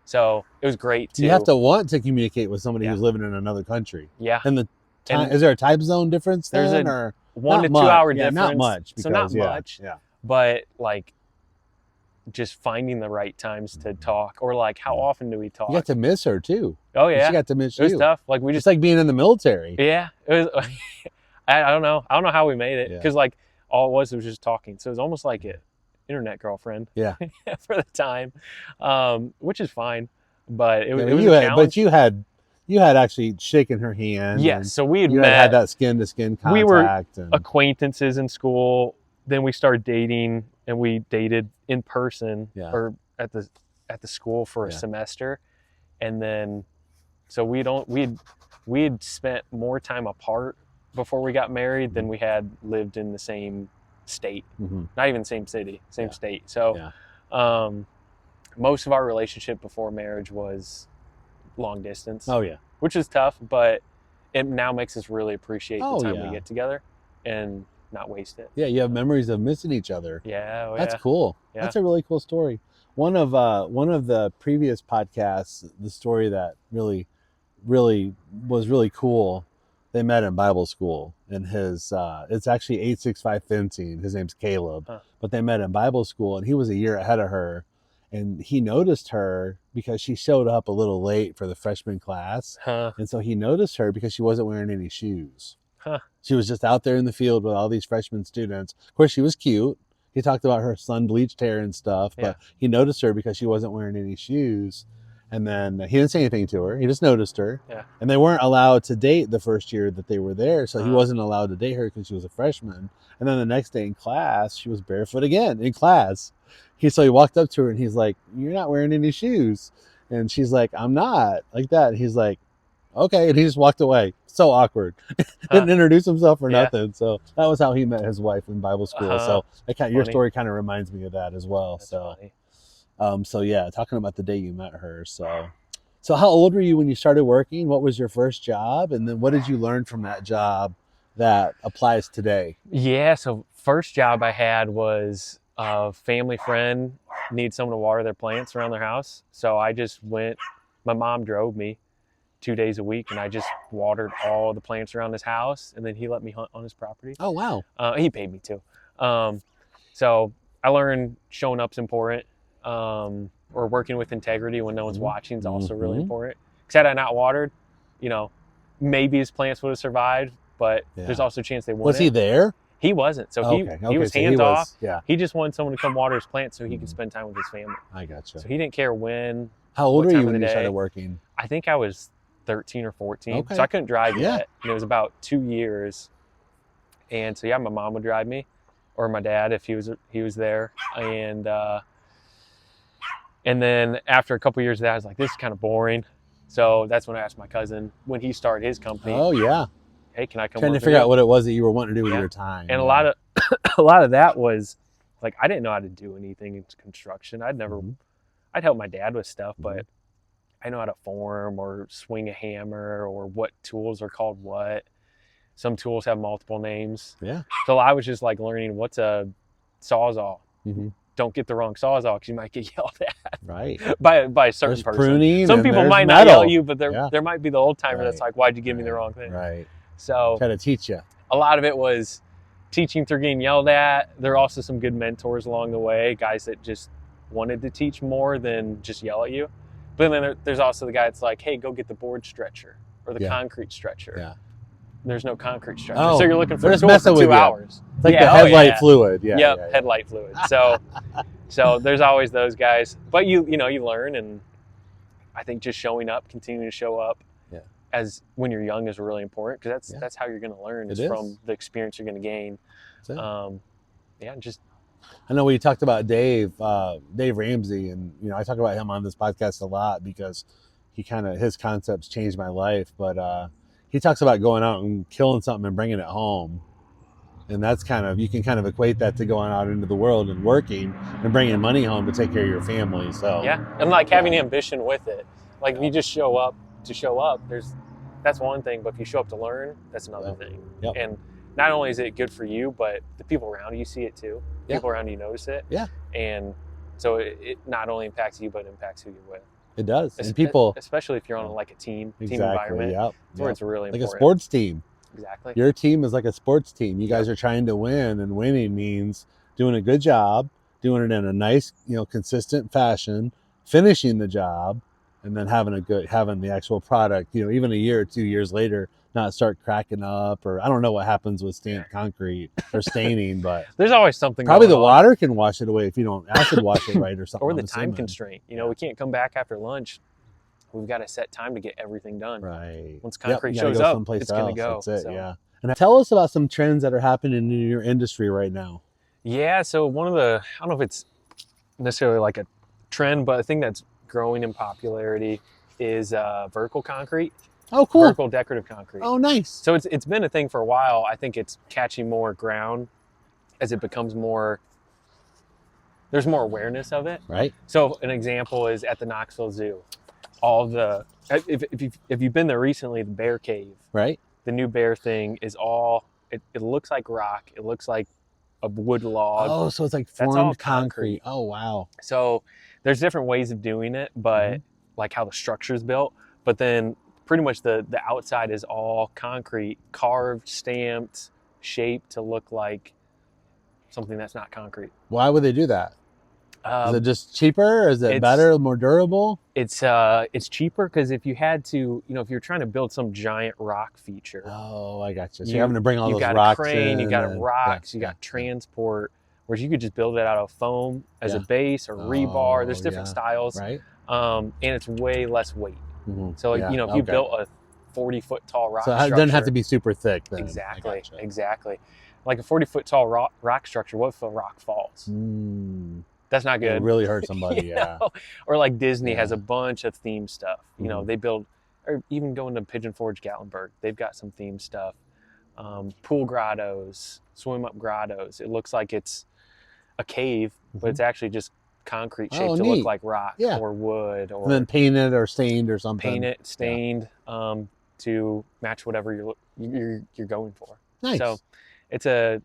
[SPEAKER 2] So it was great too.
[SPEAKER 1] You have to want to communicate with somebody
[SPEAKER 2] Yeah.
[SPEAKER 1] who's living in another country.
[SPEAKER 2] Yeah.
[SPEAKER 1] And the time, is there a time zone difference
[SPEAKER 2] There's
[SPEAKER 1] then,
[SPEAKER 2] a
[SPEAKER 1] or
[SPEAKER 2] 1 to
[SPEAKER 1] not
[SPEAKER 2] 2 hour
[SPEAKER 1] much? Yeah,
[SPEAKER 2] difference.
[SPEAKER 1] not much.
[SPEAKER 2] So not
[SPEAKER 1] because,
[SPEAKER 2] much.
[SPEAKER 1] Yeah.
[SPEAKER 2] But like just finding the right times to talk, or like how often do we talk?
[SPEAKER 1] You got to miss her too.
[SPEAKER 2] Oh yeah.
[SPEAKER 1] She got to miss
[SPEAKER 2] It was
[SPEAKER 1] you.
[SPEAKER 2] tough. Like we
[SPEAKER 1] It's
[SPEAKER 2] just
[SPEAKER 1] like being in the military.
[SPEAKER 2] Yeah, it was. I don't know. I don't know how we made it,
[SPEAKER 1] Yeah.
[SPEAKER 2] because like all it was just talking. So it was almost like an internet girlfriend.
[SPEAKER 1] Yeah.
[SPEAKER 2] For the time, which is fine. But it was a
[SPEAKER 1] But
[SPEAKER 2] challenge.
[SPEAKER 1] you had actually shaken her hand.
[SPEAKER 2] Yes. So we had
[SPEAKER 1] You
[SPEAKER 2] met
[SPEAKER 1] had that skin to skin contact.
[SPEAKER 2] We were
[SPEAKER 1] and,
[SPEAKER 2] acquaintances in school. Then we started dating, and we dated in person
[SPEAKER 1] Yeah.
[SPEAKER 2] or at the school for a
[SPEAKER 1] Yeah.
[SPEAKER 2] semester, and then so we had spent more time apart before we got married than we had lived in the same state.
[SPEAKER 1] Mhm.
[SPEAKER 2] Not even same city, same
[SPEAKER 1] Yeah.
[SPEAKER 2] state. So most of our relationship before marriage was long distance,
[SPEAKER 1] Oh yeah.
[SPEAKER 2] which is tough, but it now makes us really appreciate
[SPEAKER 1] Oh,
[SPEAKER 2] the time
[SPEAKER 1] yeah.
[SPEAKER 2] we get together and not waste it.
[SPEAKER 1] Yeah, you have memories of missing each other.
[SPEAKER 2] Yeah,
[SPEAKER 1] That's cool.
[SPEAKER 2] Yeah.
[SPEAKER 1] That's a really cool story. One of the previous podcasts, the story that really was really cool. They met in Bible school, and his it's actually 865 fencing. His name's Caleb,
[SPEAKER 2] Huh.
[SPEAKER 1] but they met in Bible school, and he was a year ahead of her, and he noticed her because she showed up a little late for the freshman class,
[SPEAKER 2] Huh.
[SPEAKER 1] and so he noticed her because she wasn't wearing any shoes.
[SPEAKER 2] Huh.
[SPEAKER 1] She was just out there in the field with all these freshman students. Of course, she was cute. He talked about her sun bleached hair and stuff, but
[SPEAKER 2] Yeah.
[SPEAKER 1] he noticed her because she wasn't wearing any shoes. And then he didn't say anything to her. He just noticed her.
[SPEAKER 2] Yeah.
[SPEAKER 1] And they weren't allowed to date the first year that they were there. So he
[SPEAKER 2] Uh-huh.
[SPEAKER 1] wasn't allowed to date her because she was a freshman. And then the next day in class, she was barefoot again in class. So he walked up to her and he's like, "You're not wearing any shoes." And she's like, "I'm not," like that. And he's like, "Okay." And he just walked away. So awkward. Didn't introduce himself or
[SPEAKER 2] Yeah.
[SPEAKER 1] nothing. So that was how he met his wife in Bible school.
[SPEAKER 2] Uh-huh.
[SPEAKER 1] So your
[SPEAKER 2] Funny.
[SPEAKER 1] story kind of reminds me of that as well.
[SPEAKER 2] That's
[SPEAKER 1] So
[SPEAKER 2] funny.
[SPEAKER 1] so yeah, talking about the day you met her. So how old were you when you started working? What was your first job? And then what did you learn from that job that applies today?
[SPEAKER 2] Yeah, so first job I had was a family friend needed someone to water their plants around their house. So I just went, my mom drove me 2 days a week, and I just watered all the plants around his house, and then he let me hunt on his property.
[SPEAKER 1] Oh, wow.
[SPEAKER 2] He paid me too. So I learned showing up's important, or working with integrity when no one's watching is also really
[SPEAKER 1] Mhm.
[SPEAKER 2] important. Because had I not watered, maybe his plants would have survived, but there's
[SPEAKER 1] Yeah.
[SPEAKER 2] also a chance they wouldn't.
[SPEAKER 1] Was he there?
[SPEAKER 2] He wasn't. So he was
[SPEAKER 1] so
[SPEAKER 2] hands off.
[SPEAKER 1] Yeah,
[SPEAKER 2] He just wanted someone to come water his plants so he could spend time with his family.
[SPEAKER 1] I gotcha.
[SPEAKER 2] So he didn't care when.
[SPEAKER 1] How old
[SPEAKER 2] what
[SPEAKER 1] were
[SPEAKER 2] time
[SPEAKER 1] you
[SPEAKER 2] of
[SPEAKER 1] when
[SPEAKER 2] the
[SPEAKER 1] you started
[SPEAKER 2] day.
[SPEAKER 1] working?
[SPEAKER 2] I think I was 13 or 14.
[SPEAKER 1] Okay.
[SPEAKER 2] So I couldn't drive
[SPEAKER 1] Yeah.
[SPEAKER 2] yet. And it was about 2 years. And so yeah, my mom would drive me, or my dad if he was there. And then after a couple years of that, I was like, this is kind of boring. So that's when I asked my cousin when he started his company,
[SPEAKER 1] Oh, yeah.
[SPEAKER 2] hey, can I come
[SPEAKER 1] Trying
[SPEAKER 2] work
[SPEAKER 1] to
[SPEAKER 2] with
[SPEAKER 1] figure
[SPEAKER 2] you?
[SPEAKER 1] out what it was that you were wanting to do with
[SPEAKER 2] Yeah.
[SPEAKER 1] your time.
[SPEAKER 2] And
[SPEAKER 1] Yeah.
[SPEAKER 2] a lot of that was like, I didn't know how to do anything in construction. I'd help my dad with stuff, but I know how to form or swing a hammer or what tools are called what. Some tools have multiple names.
[SPEAKER 1] Yeah.
[SPEAKER 2] So I was just like learning what's a Sawzall.
[SPEAKER 1] Mm-hmm.
[SPEAKER 2] Don't get the wrong Sawzall because you might get yelled at
[SPEAKER 1] Right.
[SPEAKER 2] by a certain
[SPEAKER 1] There's
[SPEAKER 2] person.
[SPEAKER 1] pruning.
[SPEAKER 2] Some
[SPEAKER 1] and
[SPEAKER 2] people
[SPEAKER 1] there's
[SPEAKER 2] might
[SPEAKER 1] metal.
[SPEAKER 2] not yell at you, but
[SPEAKER 1] Yeah.
[SPEAKER 2] there might be the old timer that's
[SPEAKER 1] Right.
[SPEAKER 2] like, why'd you give me the wrong thing?
[SPEAKER 1] Right.
[SPEAKER 2] So
[SPEAKER 1] Try to teach you.
[SPEAKER 2] a lot of it was teaching through getting yelled at. There are also some good mentors along the way, guys that just wanted to teach more than just yell at you. But then there's also the guy that's like, hey, go get the board stretcher or the
[SPEAKER 1] Yeah.
[SPEAKER 2] concrete stretcher.
[SPEAKER 1] Yeah.
[SPEAKER 2] There's no concrete stretcher.
[SPEAKER 1] Oh,
[SPEAKER 2] so you're looking for
[SPEAKER 1] they're
[SPEAKER 2] a
[SPEAKER 1] just
[SPEAKER 2] tool for
[SPEAKER 1] messing
[SPEAKER 2] 2
[SPEAKER 1] with you.
[SPEAKER 2] hours.
[SPEAKER 1] It's like
[SPEAKER 2] Yeah,
[SPEAKER 1] the
[SPEAKER 2] oh,
[SPEAKER 1] headlight
[SPEAKER 2] yeah.
[SPEAKER 1] fluid. Yeah.
[SPEAKER 2] Yep,
[SPEAKER 1] yeah.
[SPEAKER 2] headlight fluid. So there's always those guys. But you learn, and I think just showing up, continuing to show up as when you're young is really important, because that's how you're going to learn is from the experience you're going to gain. Just
[SPEAKER 1] I know we talked about Dave Ramsey, and I talk about him on this podcast a lot because his concepts changed my life. But he talks about going out and killing something and bringing it home, and that's you can kind of equate that to going out into the world and working and bringing money home to take care of your family. So
[SPEAKER 2] and like having ambition with it. Like if you just show up to show up, that's one thing, but if you show up to learn, that's another thing.
[SPEAKER 1] Yep.
[SPEAKER 2] And not only is it good for you, but the people around you see it too. People around you notice it.
[SPEAKER 1] Yeah.
[SPEAKER 2] And so it not only impacts you, but it impacts who you're with.
[SPEAKER 1] It does. And people,
[SPEAKER 2] especially if you're on like a team
[SPEAKER 1] exactly,
[SPEAKER 2] environment,
[SPEAKER 1] yep,
[SPEAKER 2] that's where it's really
[SPEAKER 1] like
[SPEAKER 2] important.
[SPEAKER 1] a sports team.
[SPEAKER 2] Exactly.
[SPEAKER 1] Your team is like a sports team. You guys are trying to win, and winning means doing a good job, doing it in a nice, consistent fashion, finishing the job, and then having the actual product, even a year or 2 years later, not start cracking up, or I don't know what happens with stamped concrete or staining, but
[SPEAKER 2] there's always something
[SPEAKER 1] probably
[SPEAKER 2] going
[SPEAKER 1] the
[SPEAKER 2] on.
[SPEAKER 1] water can wash it away if you don't acid wash it right or something.
[SPEAKER 2] Or the time constraint. We can't come back after lunch. We've got a set time to get everything done.
[SPEAKER 1] Right.
[SPEAKER 2] Once concrete
[SPEAKER 1] you gotta
[SPEAKER 2] shows
[SPEAKER 1] go
[SPEAKER 2] up,
[SPEAKER 1] someplace
[SPEAKER 2] it's going to
[SPEAKER 1] else.
[SPEAKER 2] go.
[SPEAKER 1] That's it, yeah. And tell us about some trends that are happening in your industry right now.
[SPEAKER 2] Yeah, so one of the, I don't know if it's necessarily like a trend, but a thing that's growing in popularity is vertical concrete.
[SPEAKER 1] Oh, cool.
[SPEAKER 2] Vertical decorative concrete.
[SPEAKER 1] Oh, nice.
[SPEAKER 2] So it's been a thing for a while. I think it's catching more ground as it becomes more, there's more awareness of it.
[SPEAKER 1] Right.
[SPEAKER 2] So an example is at the Knoxville Zoo. If you've been there recently, the bear cave.
[SPEAKER 1] Right.
[SPEAKER 2] The new bear thing is it looks like rock. It looks like a wood log.
[SPEAKER 1] Oh, so it's like
[SPEAKER 2] That's all
[SPEAKER 1] formed
[SPEAKER 2] concrete.
[SPEAKER 1] concrete. Oh, wow.
[SPEAKER 2] So there's different ways of doing it, but like how the structure is built. But then pretty much the outside is all concrete, carved, stamped, shaped to look like something that's not concrete.
[SPEAKER 1] Why would they do that? Is it just cheaper? Is it better, more durable?
[SPEAKER 2] It's cheaper because if you had to, if you're trying to build some giant rock feature.
[SPEAKER 1] Oh, I got you. So you're having to bring all those rocks in.
[SPEAKER 2] You got a crane, you got rocks, you got transport. Whereas you could just build it out of foam as a base or rebar. There's different styles.
[SPEAKER 1] Right.
[SPEAKER 2] And it's way less weight.
[SPEAKER 1] Mm-hmm.
[SPEAKER 2] So, if you built a 40-foot tall rock structure.
[SPEAKER 1] So it doesn't have to be super thick then.
[SPEAKER 2] Exactly. Like a 40-foot tall rock structure, what if a rock falls? That's not good.
[SPEAKER 1] It really hurt somebody, yeah.
[SPEAKER 2] Or like Disney has a bunch of theme stuff. They build, or even going to Pigeon Forge, Gatlinburg, they've got some theme stuff. Pool grottos, swim up grottos. It looks like it's a cave, but it's actually just concrete shaped to look like rock or wood, or
[SPEAKER 1] and then painted or stained or something.
[SPEAKER 2] Painted, stained, to match whatever you're going for.
[SPEAKER 1] Nice.
[SPEAKER 2] So it's a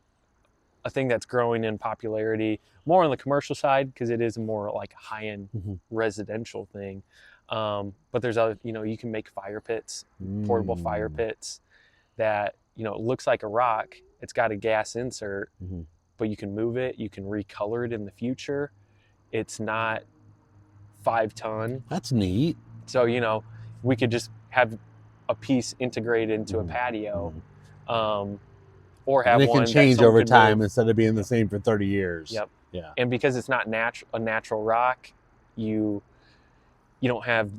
[SPEAKER 2] thing that's growing in popularity more on the commercial side because it is a more like high-end residential thing. But there's other, you can make fire pits, portable fire pits that, it looks like a rock. It's got a gas insert, but you can move it. You can recolor it in the future. It's not 5 ton.
[SPEAKER 1] That's neat.
[SPEAKER 2] So, we could just have a piece integrated into a patio, or have
[SPEAKER 1] and it
[SPEAKER 2] one
[SPEAKER 1] can change over time
[SPEAKER 2] move.
[SPEAKER 1] Instead of being the same for 30 years.
[SPEAKER 2] Yep.
[SPEAKER 1] Yeah.
[SPEAKER 2] And because it's not a natural rock, you don't have,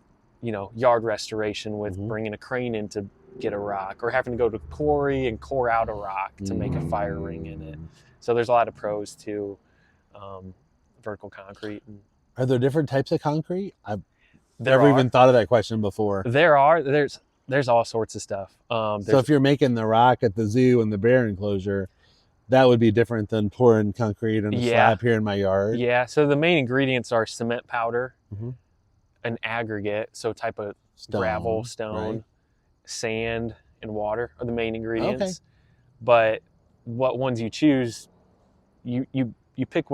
[SPEAKER 2] yard restoration with bringing a crane in to get a rock, or having to go to quarry and core out a rock to make a fire ring in it. So there's a lot of pros to vertical concrete.
[SPEAKER 1] Are there different types of concrete? I've
[SPEAKER 2] There
[SPEAKER 1] never
[SPEAKER 2] are.
[SPEAKER 1] even thought of that question before.
[SPEAKER 2] There's all sorts of stuff.
[SPEAKER 1] So if you're making the rock at the zoo and the bear enclosure, that would be different than pouring concrete in a slab here in my yard.
[SPEAKER 2] Yeah. So the main ingredients are cement powder, an aggregate, so type of
[SPEAKER 1] Stone,
[SPEAKER 2] gravel, stone,
[SPEAKER 1] right.
[SPEAKER 2] sand, and water are the main ingredients.
[SPEAKER 1] Okay.
[SPEAKER 2] But what ones you choose, you pick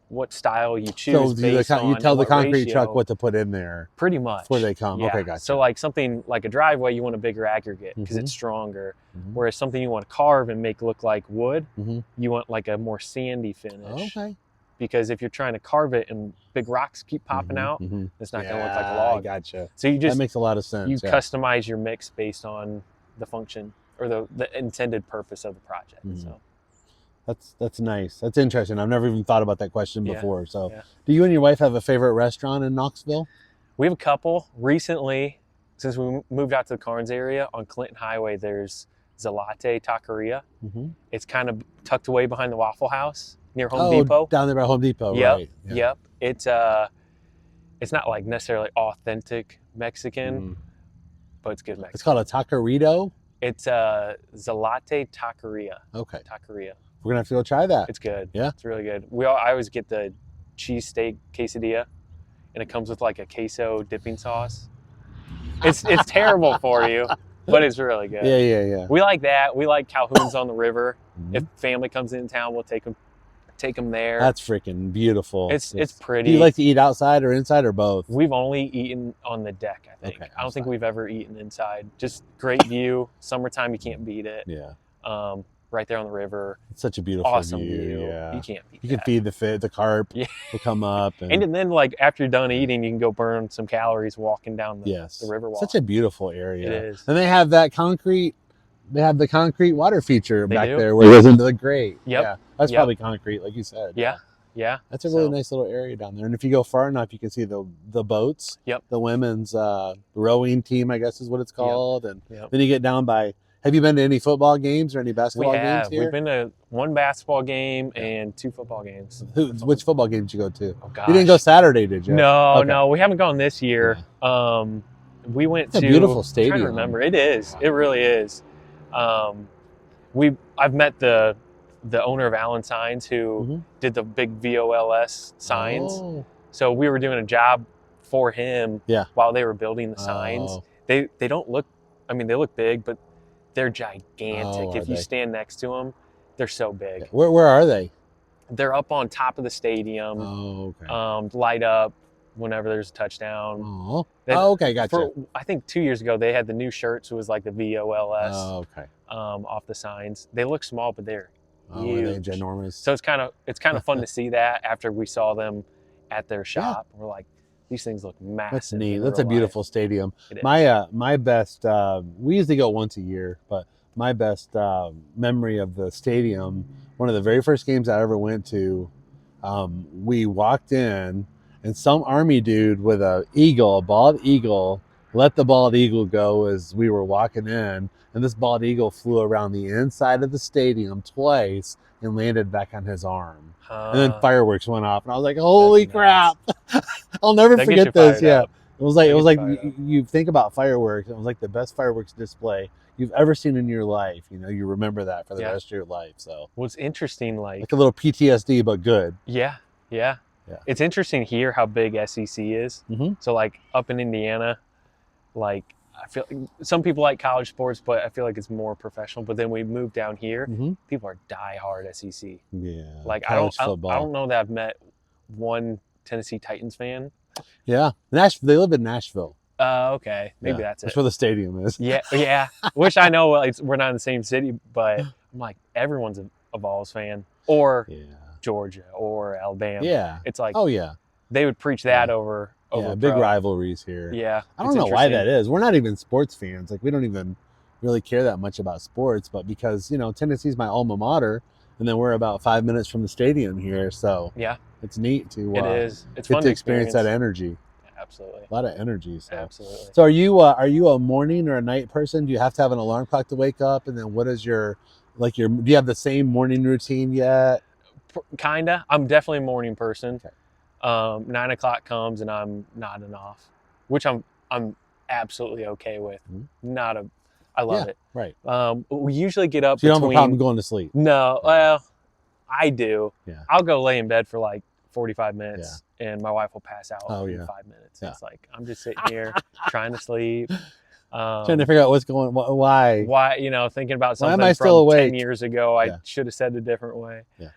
[SPEAKER 2] what style you
[SPEAKER 1] So
[SPEAKER 2] choose based on
[SPEAKER 1] you tell
[SPEAKER 2] and
[SPEAKER 1] the
[SPEAKER 2] what
[SPEAKER 1] concrete
[SPEAKER 2] ratio.
[SPEAKER 1] truck what to put in there
[SPEAKER 2] Pretty much
[SPEAKER 1] before they come.
[SPEAKER 2] Yeah.
[SPEAKER 1] Okay, gotcha.
[SPEAKER 2] So like something like a driveway, you want a bigger aggregate because it's stronger. Whereas something you want to carve and make look like wood, you want like a more sandy finish.
[SPEAKER 1] Okay.
[SPEAKER 2] Because if you're trying to carve it and big rocks keep popping out, it's not going to look like a log.
[SPEAKER 1] I gotcha.
[SPEAKER 2] So you just
[SPEAKER 1] that makes a lot of sense.
[SPEAKER 2] you customize your mix based on the function or the intended purpose of the project. So
[SPEAKER 1] that's nice. That's interesting. I've never even thought about that question
[SPEAKER 2] Yeah,
[SPEAKER 1] before. So,
[SPEAKER 2] yeah.
[SPEAKER 1] do you and your wife have a favorite restaurant in Knoxville?
[SPEAKER 2] We have a couple. Recently, since we moved out to the Carnes area on Clinton Highway, there's Zalate Taqueria. It's kind of tucked away behind the Waffle House near Home Depot.
[SPEAKER 1] Down there by Home Depot,
[SPEAKER 2] Yep,
[SPEAKER 1] right? Yeah.
[SPEAKER 2] yep. It's not like necessarily authentic Mexican, but it's good Mexican.
[SPEAKER 1] It's called a taquerito.
[SPEAKER 2] It's Zalate Taqueria.
[SPEAKER 1] Okay.
[SPEAKER 2] Taqueria.
[SPEAKER 1] We're gonna have to go try that.
[SPEAKER 2] It's good.
[SPEAKER 1] Yeah.
[SPEAKER 2] It's really good. I always get the cheesesteak quesadilla, and it comes with like a queso dipping sauce. It's terrible for you, but it's really good.
[SPEAKER 1] Yeah.
[SPEAKER 2] We like that. We like Calhoun's on the river. If family comes into town, we'll take them there.
[SPEAKER 1] That's freaking beautiful.
[SPEAKER 2] It's pretty.
[SPEAKER 1] Do you like to eat outside or inside or both?
[SPEAKER 2] We've only eaten on the deck, I think.
[SPEAKER 1] Okay,
[SPEAKER 2] I don't think we've ever eaten inside. Just great view. Summertime, you can't beat it.
[SPEAKER 1] Yeah.
[SPEAKER 2] Right there on the river.
[SPEAKER 1] It's such a beautiful
[SPEAKER 2] Awesome
[SPEAKER 1] view.
[SPEAKER 2] view.
[SPEAKER 1] Yeah.
[SPEAKER 2] You can't beat
[SPEAKER 1] You
[SPEAKER 2] that.
[SPEAKER 1] can feed the carp.
[SPEAKER 2] Yeah.
[SPEAKER 1] Will come up. And
[SPEAKER 2] then like after you're done eating, you can go burn some calories walking down the river walk.
[SPEAKER 1] Such a beautiful area.
[SPEAKER 2] It is.
[SPEAKER 1] And they have that concrete. They have the concrete water feature back
[SPEAKER 2] do.
[SPEAKER 1] there where it goes into the grate.
[SPEAKER 2] Yep.
[SPEAKER 1] Yeah. That's
[SPEAKER 2] Yep.
[SPEAKER 1] probably concrete, like you said.
[SPEAKER 2] Yeah.
[SPEAKER 1] That's a really nice little area down there. And if you go far enough, you can see the boats.
[SPEAKER 2] Yep.
[SPEAKER 1] The women's rowing team, I guess is what it's called. And
[SPEAKER 2] Yep.
[SPEAKER 1] then you get down by. Have you been to any football games or any basketball games here?
[SPEAKER 2] We've been to one basketball game and 2 football games.
[SPEAKER 1] Which football game did you go to?
[SPEAKER 2] Oh gosh.
[SPEAKER 1] You didn't go Saturday, did you?
[SPEAKER 2] No,
[SPEAKER 1] Okay.
[SPEAKER 2] no, we haven't gone this year. We went
[SPEAKER 1] It's a
[SPEAKER 2] to
[SPEAKER 1] beautiful
[SPEAKER 2] I'm
[SPEAKER 1] stadium.
[SPEAKER 2] trying to remember. It is. It really is. I've met the owner of Allen Signs who did the big VOLS signs.
[SPEAKER 1] Oh.
[SPEAKER 2] So we were doing a job for him while they were building the signs.
[SPEAKER 1] Oh.
[SPEAKER 2] They don't look. I mean, they look big, but they're gigantic.
[SPEAKER 1] Oh,
[SPEAKER 2] if you
[SPEAKER 1] they?
[SPEAKER 2] stand next to them, they're so big.
[SPEAKER 1] Where are they?
[SPEAKER 2] They're up on top of the stadium.
[SPEAKER 1] Oh, okay.
[SPEAKER 2] Light up whenever there's a touchdown.
[SPEAKER 1] Oh,
[SPEAKER 2] They-
[SPEAKER 1] okay, gotcha.
[SPEAKER 2] I think 2 years ago they had the new shirts. It was like the VOLS
[SPEAKER 1] Oh, okay.
[SPEAKER 2] off the signs. They look small, but they're
[SPEAKER 1] Oh, are they
[SPEAKER 2] huge.
[SPEAKER 1] ginormous?
[SPEAKER 2] So it's kind of fun to see that after we saw them at their shop. We're like, these things look massive.
[SPEAKER 1] That's neat.
[SPEAKER 2] in
[SPEAKER 1] That's a
[SPEAKER 2] real
[SPEAKER 1] beautiful
[SPEAKER 2] life.
[SPEAKER 1] stadium.
[SPEAKER 2] It is.
[SPEAKER 1] My best. We usually go once a year, but my best memory of the stadium. One of the very first games I ever went to. We walked in, and some army dude with a bald eagle, let the bald eagle go as we were walking in, and this bald eagle flew around the inside of the stadium twice and landed back on his arm. And then fireworks went off, and I was like, "Holy crap!" I'll never
[SPEAKER 2] That gets
[SPEAKER 1] forget
[SPEAKER 2] you
[SPEAKER 1] this.
[SPEAKER 2] fired
[SPEAKER 1] Yeah,
[SPEAKER 2] up.
[SPEAKER 1] it was like
[SPEAKER 2] That gets you
[SPEAKER 1] you,
[SPEAKER 2] fired up.
[SPEAKER 1] you think about fireworks. It was like the best fireworks display you've ever seen in your life. You know, you remember that for the rest of your life. So
[SPEAKER 2] What's interesting,
[SPEAKER 1] like a little PTSD, but good.
[SPEAKER 2] yeah. It's interesting here how big SEC is.
[SPEAKER 1] Mhm.
[SPEAKER 2] So like up in Indiana, like I feel some people like college sports, but I feel like it's more professional. But then we moved down here, people are diehard SEC.
[SPEAKER 1] Yeah,
[SPEAKER 2] Like
[SPEAKER 1] college
[SPEAKER 2] I
[SPEAKER 1] football.
[SPEAKER 2] don't know that I've met one Tennessee Titans fan.
[SPEAKER 1] Yeah, Nashville. They live in Nashville.
[SPEAKER 2] Okay, maybe
[SPEAKER 1] Yeah,
[SPEAKER 2] that's it.
[SPEAKER 1] That's where the stadium is.
[SPEAKER 2] Yeah. Which I know we're not in the same city, but I'm like everyone's a Vols fan or
[SPEAKER 1] Yeah.
[SPEAKER 2] Georgia or Alabama.
[SPEAKER 1] Yeah.
[SPEAKER 2] It's like
[SPEAKER 1] Oh yeah.
[SPEAKER 2] they would preach that over
[SPEAKER 1] Yeah. Big
[SPEAKER 2] pro.
[SPEAKER 1] rivalries here.
[SPEAKER 2] Yeah,
[SPEAKER 1] I don't know why that is. We're not even sports fans. Like we don't even really care that much about sports, but because Tennessee's my alma mater, and then we're about 5 minutes from the stadium here, so
[SPEAKER 2] Yeah,
[SPEAKER 1] it's neat to
[SPEAKER 2] it is. It's
[SPEAKER 1] get
[SPEAKER 2] fun
[SPEAKER 1] to experience that energy.
[SPEAKER 2] Absolutely.
[SPEAKER 1] A lot of energy. So.
[SPEAKER 2] Absolutely.
[SPEAKER 1] So are you a morning or a night person? Do you have to have an alarm clock to wake up? And then what is do you have the same morning routine yet?
[SPEAKER 2] Kinda. I'm definitely a morning person.
[SPEAKER 1] Okay.
[SPEAKER 2] 9 o'clock comes and I'm nodding off, which I'm absolutely okay with. I love it.
[SPEAKER 1] Right.
[SPEAKER 2] We usually get up
[SPEAKER 1] So you don't have a
[SPEAKER 2] between.
[SPEAKER 1] problem going to sleep.
[SPEAKER 2] No, well, I do.
[SPEAKER 1] Yeah.
[SPEAKER 2] I'll go lay in bed for like 45 minutes, and my wife will pass out in 5 minutes.
[SPEAKER 1] Yeah.
[SPEAKER 2] It's like I'm just sitting here trying to sleep.
[SPEAKER 1] Trying to figure out what's going, why,
[SPEAKER 2] you know, thinking about
[SPEAKER 1] Why am
[SPEAKER 2] something
[SPEAKER 1] I still
[SPEAKER 2] from
[SPEAKER 1] awake?
[SPEAKER 2] 10 years ago. I
[SPEAKER 1] Yeah.
[SPEAKER 2] should have said it a different way.
[SPEAKER 1] Yeah.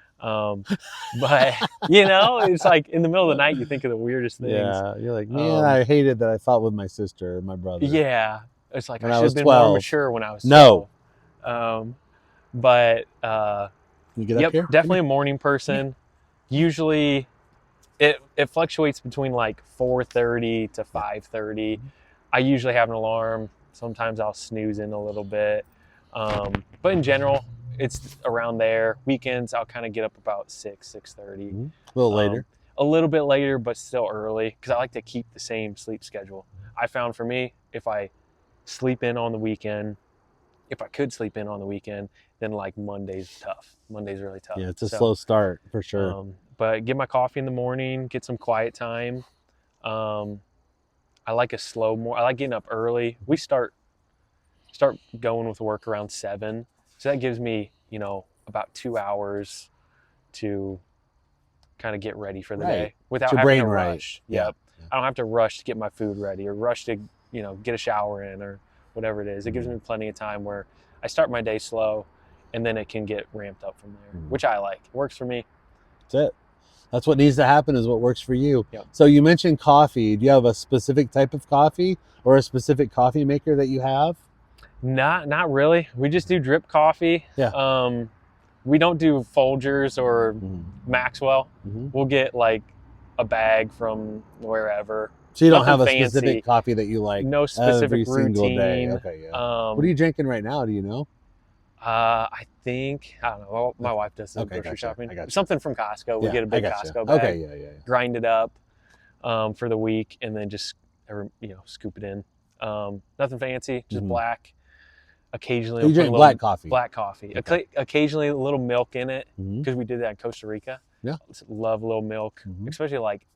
[SPEAKER 2] But you know, it's like in the middle of the night, you think of the weirdest things.
[SPEAKER 1] Yeah, you're like, man, I hated that I fought with my sister and my brother.
[SPEAKER 2] Yeah, it's like
[SPEAKER 1] When
[SPEAKER 2] I
[SPEAKER 1] I
[SPEAKER 2] should
[SPEAKER 1] was
[SPEAKER 2] have been
[SPEAKER 1] 12.
[SPEAKER 2] more mature when I was
[SPEAKER 1] No.
[SPEAKER 2] 12. But
[SPEAKER 1] You get up
[SPEAKER 2] yep,
[SPEAKER 1] here?
[SPEAKER 2] definitely a morning person. Usually, it fluctuates between like 4:30 to 5:30. I usually have an alarm. Sometimes I'll snooze in a little bit, but in general, it's around there. Weekends, I'll kind of get up about 6:30.
[SPEAKER 1] A little later.
[SPEAKER 2] A little bit later, but still early, because I like to keep the same sleep schedule. I found for me, if I sleep in on the weekend, if I could sleep in on the weekend, then like Monday's tough. Monday's really tough.
[SPEAKER 1] Yeah, it's a slow start for sure.
[SPEAKER 2] But get my coffee in the morning, get some quiet time. I like I like getting up early. We start going with work around 7. So that gives me, you know, about 2 hours to kind of get ready for the day without having to rush. Yep. I don't have to rush to get my food ready or rush to, you know, get a shower in or whatever it is. It gives me plenty of time where I start my day slow and then it can get ramped up from there, which I like. It works for me.
[SPEAKER 1] That's it. That's what needs to happen, is what works for you.
[SPEAKER 2] Yep.
[SPEAKER 1] So you mentioned coffee. Do you have a specific type of coffee or a specific coffee maker that you have?
[SPEAKER 2] Not really. We just do drip coffee.
[SPEAKER 1] Yeah.
[SPEAKER 2] We don't do Folgers or Maxwell. We'll get like a bag from wherever.
[SPEAKER 1] So you don't
[SPEAKER 2] Nothing
[SPEAKER 1] have a
[SPEAKER 2] fancy.
[SPEAKER 1] specific coffee that you like
[SPEAKER 2] No specific
[SPEAKER 1] every single
[SPEAKER 2] routine.
[SPEAKER 1] day. Okay, yeah. What are you drinking right now? Do you know?
[SPEAKER 2] I think, I don't know. Well, my wife does the grocery shopping. Something from Costco. We get a big Costco bag.
[SPEAKER 1] Okay, yeah.
[SPEAKER 2] Grind it up for the week and then just, you know, scoop it in. Nothing fancy, just black. Occasionally,
[SPEAKER 1] you drink black coffee.
[SPEAKER 2] Black coffee.
[SPEAKER 1] Okay.
[SPEAKER 2] Occasionally, a little milk in it because we did that in Costa Rica.
[SPEAKER 1] Yeah,
[SPEAKER 2] just love a little milk, especially like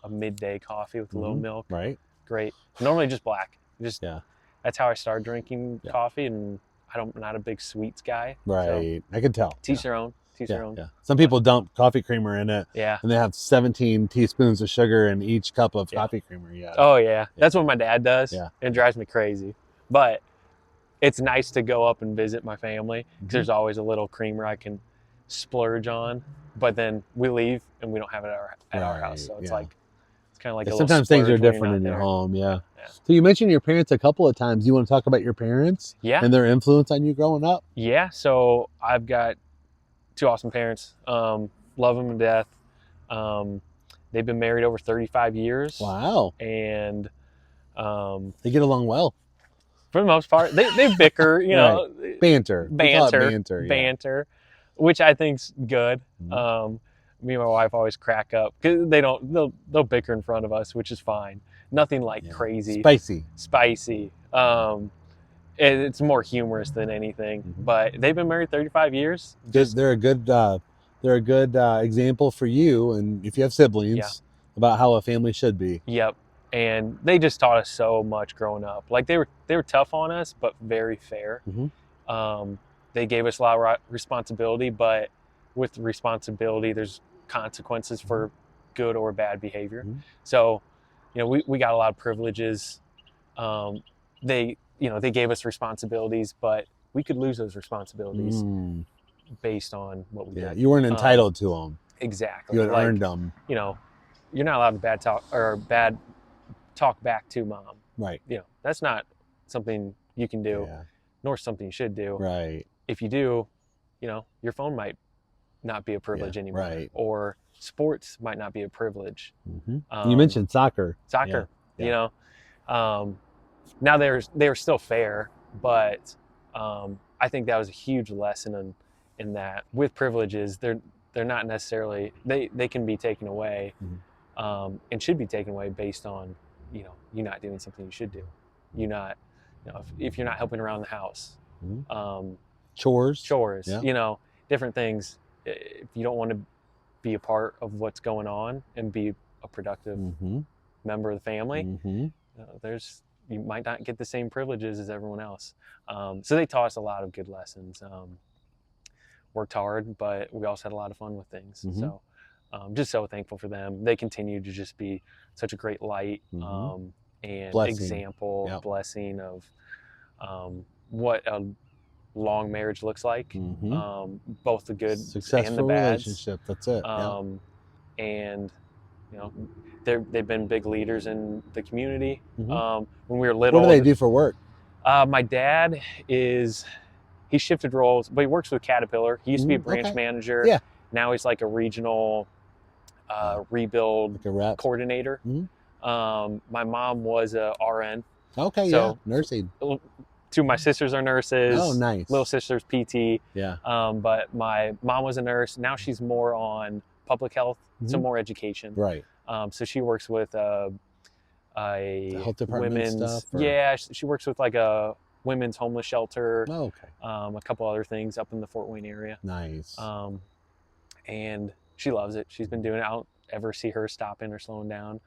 [SPEAKER 2] a midday coffee with a little milk.
[SPEAKER 1] Right.
[SPEAKER 2] Great. Normally, just black. That's how I started drinking coffee, and I'm not a big sweets guy.
[SPEAKER 1] Right. So I can tell.
[SPEAKER 2] Teach their own. Teach their own.
[SPEAKER 1] Yeah. Some people dump coffee creamer in it.
[SPEAKER 2] Yeah.
[SPEAKER 1] And they have 17 teaspoons of sugar in each cup of coffee creamer. Yeah.
[SPEAKER 2] Oh yeah. That's what my dad does.
[SPEAKER 1] Yeah.
[SPEAKER 2] It drives me crazy, but it's nice to go up and visit my family because there's always a little creamer I can splurge on. But then we leave and we don't have it at our house, so it's like it's kind of like a
[SPEAKER 1] sometimes things are different in your home. Yeah. So you mentioned your parents a couple of times. You want to talk about your parents?
[SPEAKER 2] Yeah.
[SPEAKER 1] And their influence on you growing up?
[SPEAKER 2] Yeah. So I've got 2 awesome parents. Love them to death. They've been married over 35 years.
[SPEAKER 1] Wow.
[SPEAKER 2] And
[SPEAKER 1] they get along well.
[SPEAKER 2] For the most part, they bicker, you know,
[SPEAKER 1] banter,
[SPEAKER 2] banter, which I think's good. Me and my wife always crack up because they'll bicker in front of us, which is fine. Nothing like crazy, spicy. It's more humorous than anything. But they've been married 35 years.
[SPEAKER 1] They're a good example for you, and if you have siblings, about how a family should be.
[SPEAKER 2] Yep. And they just taught us so much growing up. Like they were tough on us, but very fair. They gave us a lot of responsibility, but with responsibility, there's consequences for good or bad behavior. So, you know, we got a lot of privileges. They gave us responsibilities, but we could lose those responsibilities based on what we did.
[SPEAKER 1] You weren't entitled to them.
[SPEAKER 2] Exactly.
[SPEAKER 1] You had earned them.
[SPEAKER 2] You know, you're not allowed to bad talk back to mom.
[SPEAKER 1] Right.
[SPEAKER 2] You know, that's not something you can do, nor something you should do.
[SPEAKER 1] Right.
[SPEAKER 2] If you do, you know, your phone might not be a privilege anymore.
[SPEAKER 1] Right.
[SPEAKER 2] Or sports might not be a privilege.
[SPEAKER 1] You mentioned soccer.
[SPEAKER 2] You know, now they were still fair, but I think that was a huge lesson in that with privileges, they're not necessarily, they can be taken away and should be taken away based on, you know, you not doing something you should do. If you're not helping around the house,
[SPEAKER 1] chores,
[SPEAKER 2] you know, different things. If you don't want to be a part of what's going on and be a productive member of the family, you might not get the same privileges as everyone else. So they taught us a lot of good lessons. Worked hard, but we also had a lot of fun with things. So just so thankful for them. They continue to just be such a great light and
[SPEAKER 1] Blessing.
[SPEAKER 2] example,
[SPEAKER 1] Yep.
[SPEAKER 2] blessing of what a long marriage looks like, both the good and the
[SPEAKER 1] Successful
[SPEAKER 2] bad.
[SPEAKER 1] relationship. That's it.
[SPEAKER 2] And you know, they've been big leaders in the community.
[SPEAKER 1] Mhm.
[SPEAKER 2] When we were little,
[SPEAKER 1] What do they do for work?
[SPEAKER 2] my dad he shifted roles, but he works with Caterpillar. He used to be a branch
[SPEAKER 1] Okay.
[SPEAKER 2] manager.
[SPEAKER 1] Yeah.
[SPEAKER 2] Now he's like a regional rebuild
[SPEAKER 1] Like a rep.
[SPEAKER 2] coordinator. My mom was a RN.
[SPEAKER 1] Okay,
[SPEAKER 2] So-
[SPEAKER 1] nursing.
[SPEAKER 2] Two of my sisters are nurses.
[SPEAKER 1] Oh, nice.
[SPEAKER 2] Little sister's PT.
[SPEAKER 1] Yeah.
[SPEAKER 2] But my mom was a nurse. Now she's more on public health, so more education.
[SPEAKER 1] Right.
[SPEAKER 2] So she works with
[SPEAKER 1] The health department
[SPEAKER 2] women's
[SPEAKER 1] stuff. Or?
[SPEAKER 2] yeah, she works with like a women's homeless shelter,
[SPEAKER 1] Oh, okay.
[SPEAKER 2] a couple other things up in the Fort Wayne area.
[SPEAKER 1] Nice.
[SPEAKER 2] And she loves it. She's been doing it. I don't ever see her stopping or slowing down.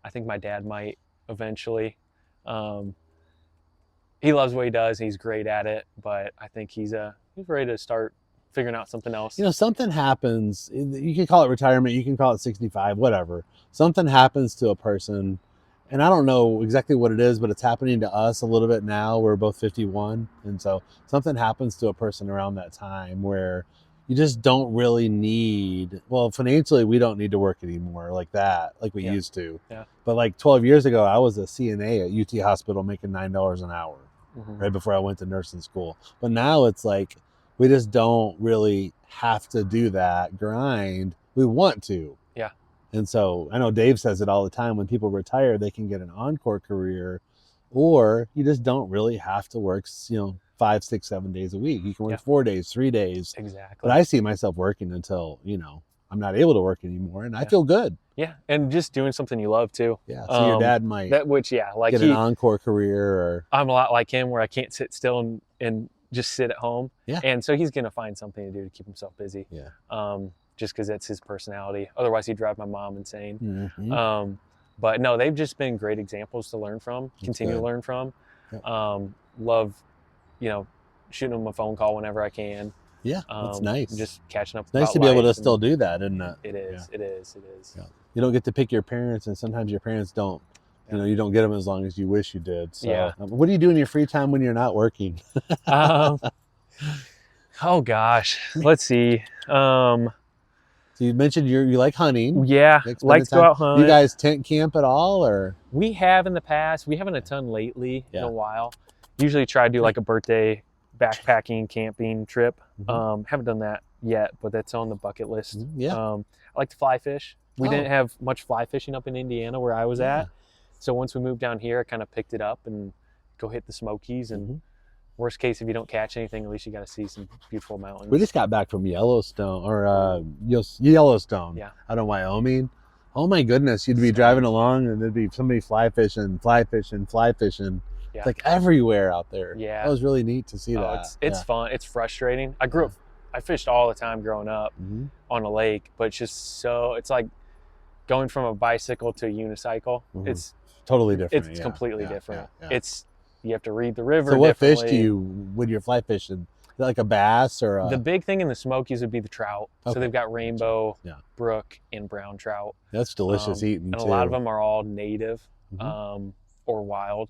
[SPEAKER 2] I think my dad might eventually. He loves what he does. He's great at it, but I think he's ready to start figuring out something else.
[SPEAKER 1] Something happens. You can call it retirement. You can call it 65, whatever. Something happens to a person, and I don't know exactly what it is, but it's happening to us a little bit now. We're both 51, and so something happens to a person around that time where you just don't really need. Well, financially, we don't need to work anymore like that, like we used to.
[SPEAKER 2] Yeah.
[SPEAKER 1] But like 12 years ago, I was a CNA at UT Hospital making $9 an hour. Right before I went to nursing school. But now it's like we just don't really have to do that grind. We want to.
[SPEAKER 2] Yeah.
[SPEAKER 1] And so I know Dave says it all the time. When people retire, they can get an encore career, or you just don't really have to work, 5, 6, 7 days a week. You can work 4 days, 3 days.
[SPEAKER 2] Exactly.
[SPEAKER 1] But I see myself working until, I'm not able to work anymore, and I feel good.
[SPEAKER 2] Yeah, and just doing something you love too.
[SPEAKER 1] Yeah. So your dad might
[SPEAKER 2] like
[SPEAKER 1] get an encore career, or
[SPEAKER 2] I'm a lot like him, where I can't sit still and just sit at home.
[SPEAKER 1] Yeah.
[SPEAKER 2] And so he's gonna find something to do to keep himself busy.
[SPEAKER 1] Yeah.
[SPEAKER 2] Just because that's his personality. Otherwise, he'd drive my mom insane.
[SPEAKER 1] Mm-hmm.
[SPEAKER 2] But no, they've just been great examples to learn from, continue to learn from.
[SPEAKER 1] Yep.
[SPEAKER 2] Love, shooting them a phone call whenever I can.
[SPEAKER 1] Yeah, that's nice.
[SPEAKER 2] Just catching up.
[SPEAKER 1] It's nice to be able to still do that, isn't it?
[SPEAKER 2] It is.
[SPEAKER 1] Yeah.
[SPEAKER 2] It is.
[SPEAKER 1] Yeah. You don't get to pick your parents, and sometimes your parents don't. You don't get them as long as you wish you did. So, what do you do in your free time when you're not working?
[SPEAKER 2] Oh gosh, let's see.
[SPEAKER 1] So you mentioned you like hunting.
[SPEAKER 2] Yeah, like to go out hunt.
[SPEAKER 1] You guys tent camp at all, or?
[SPEAKER 2] We have in the past. We haven't a ton lately in a while. Usually try to do like a birthday backpacking camping trip. Haven't done that yet, but that's on the bucket list. I like to fly fish. We didn't have much fly fishing up in Indiana where I was at. So once we moved down here, I kind of picked it up and go hit the Smokies. And worst case, if you don't catch anything, at least you got to see some beautiful mountains.
[SPEAKER 1] We just got back from Yellowstone, or Yellowstone out of Wyoming. Oh my goodness, you'd be driving along and there'd be somebody fly fishing.
[SPEAKER 2] Yeah.
[SPEAKER 1] It's like everywhere out there.
[SPEAKER 2] Yeah.
[SPEAKER 1] That was really neat to see that.
[SPEAKER 2] It's fun. It's frustrating. I fished all the time growing up on a lake, but it's like going from a bicycle to a unicycle. It's
[SPEAKER 1] totally different.
[SPEAKER 2] It's completely different.
[SPEAKER 1] Yeah.
[SPEAKER 2] You have to read the river.
[SPEAKER 1] So what fish do you, when you're fly fishing? Is that like a bass or
[SPEAKER 2] The big thing in the Smokies would be the trout.
[SPEAKER 1] Okay.
[SPEAKER 2] So they've got rainbow, brook, and brown trout.
[SPEAKER 1] That's delicious eating
[SPEAKER 2] and
[SPEAKER 1] too.
[SPEAKER 2] A lot of them are all native or wild,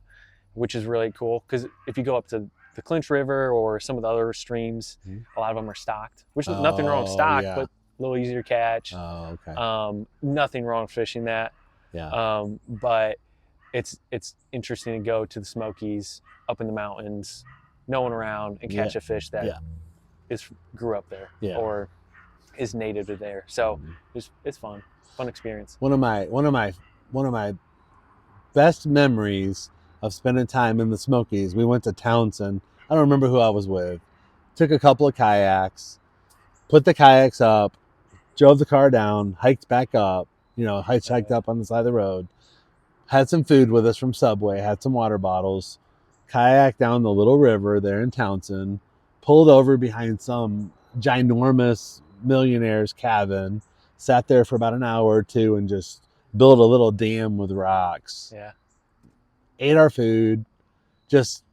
[SPEAKER 2] which is really cool, because if you go up to the Clinch River or some of the other streams, a lot of them are stocked, which is nothing wrong with stock, but a little easier to catch.
[SPEAKER 1] Oh, okay.
[SPEAKER 2] Nothing wrong with fishing that.
[SPEAKER 1] Yeah.
[SPEAKER 2] But it's interesting to go to the Smokies up in the mountains, no one around, and catch a fish that grew up there or is native to there. So it's fun experience.
[SPEAKER 1] One of my best memories of spending time in the Smokies, we went to Townsend. I don't remember who I was with. Took a couple of kayaks, put the kayaks up, drove the car down, hiked back up, hiked up on the side of the road, had some food with us from Subway, had some water bottles, kayaked down the little river there in Townsend, pulled over behind some ginormous millionaire's cabin, sat there for about an hour or two and just built a little dam with rocks.
[SPEAKER 2] Yeah.
[SPEAKER 1] Ate our food, just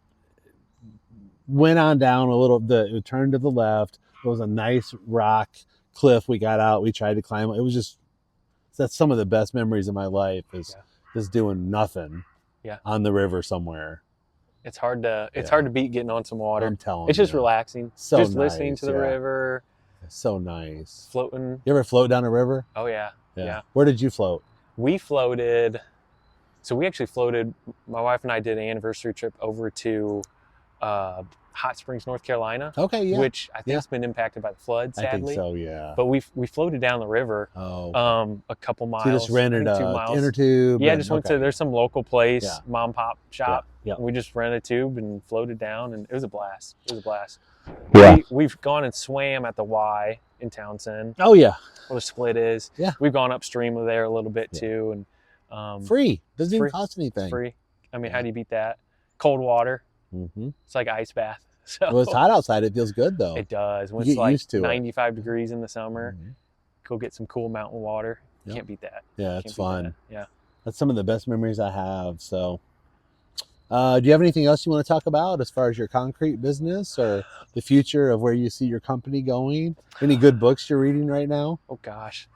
[SPEAKER 1] went on down a little, turned to the left. It was a nice rock cliff we got out. We tried to climb. It was just that's some of the best memories of my life is
[SPEAKER 2] Yeah.
[SPEAKER 1] just doing nothing.
[SPEAKER 2] Yeah.
[SPEAKER 1] On the river somewhere.
[SPEAKER 2] It's hard to
[SPEAKER 1] Yeah.
[SPEAKER 2] hard to beat getting on some water.
[SPEAKER 1] I'm telling
[SPEAKER 2] It's just
[SPEAKER 1] you.
[SPEAKER 2] relaxing.
[SPEAKER 1] So
[SPEAKER 2] just listening
[SPEAKER 1] nice,
[SPEAKER 2] to the
[SPEAKER 1] yeah.
[SPEAKER 2] river,
[SPEAKER 1] It's so nice.
[SPEAKER 2] floating.
[SPEAKER 1] You ever float down a river?
[SPEAKER 2] Oh yeah. Yeah.
[SPEAKER 1] Where did you float?
[SPEAKER 2] We floated. So we actually floated. My wife and I did an anniversary trip over to Hot Springs, North Carolina.
[SPEAKER 1] Okay, yeah.
[SPEAKER 2] Which I think
[SPEAKER 1] Yeah.
[SPEAKER 2] has been impacted by the flood,
[SPEAKER 1] I think
[SPEAKER 2] sadly.
[SPEAKER 1] so, yeah.
[SPEAKER 2] But we floated down the river.
[SPEAKER 1] Oh.
[SPEAKER 2] A couple miles.
[SPEAKER 1] So you just rented
[SPEAKER 2] I think
[SPEAKER 1] a
[SPEAKER 2] 2 miles.
[SPEAKER 1] inner tube?
[SPEAKER 2] Yeah,
[SPEAKER 1] and-
[SPEAKER 2] just went
[SPEAKER 1] okay.
[SPEAKER 2] to, there's some local place,
[SPEAKER 1] Yeah.
[SPEAKER 2] mom and pop shop.
[SPEAKER 1] Yeah.
[SPEAKER 2] We just rented a tube and floated down, and it was a blast. It was a blast.
[SPEAKER 1] Yeah.
[SPEAKER 2] We've gone and swam at the Y in Townsend,
[SPEAKER 1] Oh, yeah.
[SPEAKER 2] where the split is.
[SPEAKER 1] Yeah.
[SPEAKER 2] We've gone upstream of there a little bit
[SPEAKER 1] Yeah.
[SPEAKER 2] too, and
[SPEAKER 1] Free. Doesn't even
[SPEAKER 2] free.
[SPEAKER 1] cost anything.
[SPEAKER 2] free. I mean,
[SPEAKER 1] Yeah.
[SPEAKER 2] how do you beat that? Cold water.
[SPEAKER 1] Mm-hmm.
[SPEAKER 2] It's like ice bath. So
[SPEAKER 1] Well, it's hot outside. It feels good, though.
[SPEAKER 2] it does. When
[SPEAKER 1] You
[SPEAKER 2] it's
[SPEAKER 1] get
[SPEAKER 2] like
[SPEAKER 1] used to it.
[SPEAKER 2] 95 degrees in the summer,
[SPEAKER 1] Mhm.
[SPEAKER 2] go get some cool mountain water.
[SPEAKER 1] Yep.
[SPEAKER 2] Can't beat that.
[SPEAKER 1] Yeah,
[SPEAKER 2] Can't
[SPEAKER 1] it's
[SPEAKER 2] beat
[SPEAKER 1] fun.
[SPEAKER 2] that. Yeah.
[SPEAKER 1] That's some of the best memories I have. So, do you have anything else you want to talk about as far as your concrete business or the future of where you see your company going? Any good books you're reading right now?
[SPEAKER 2] Oh gosh,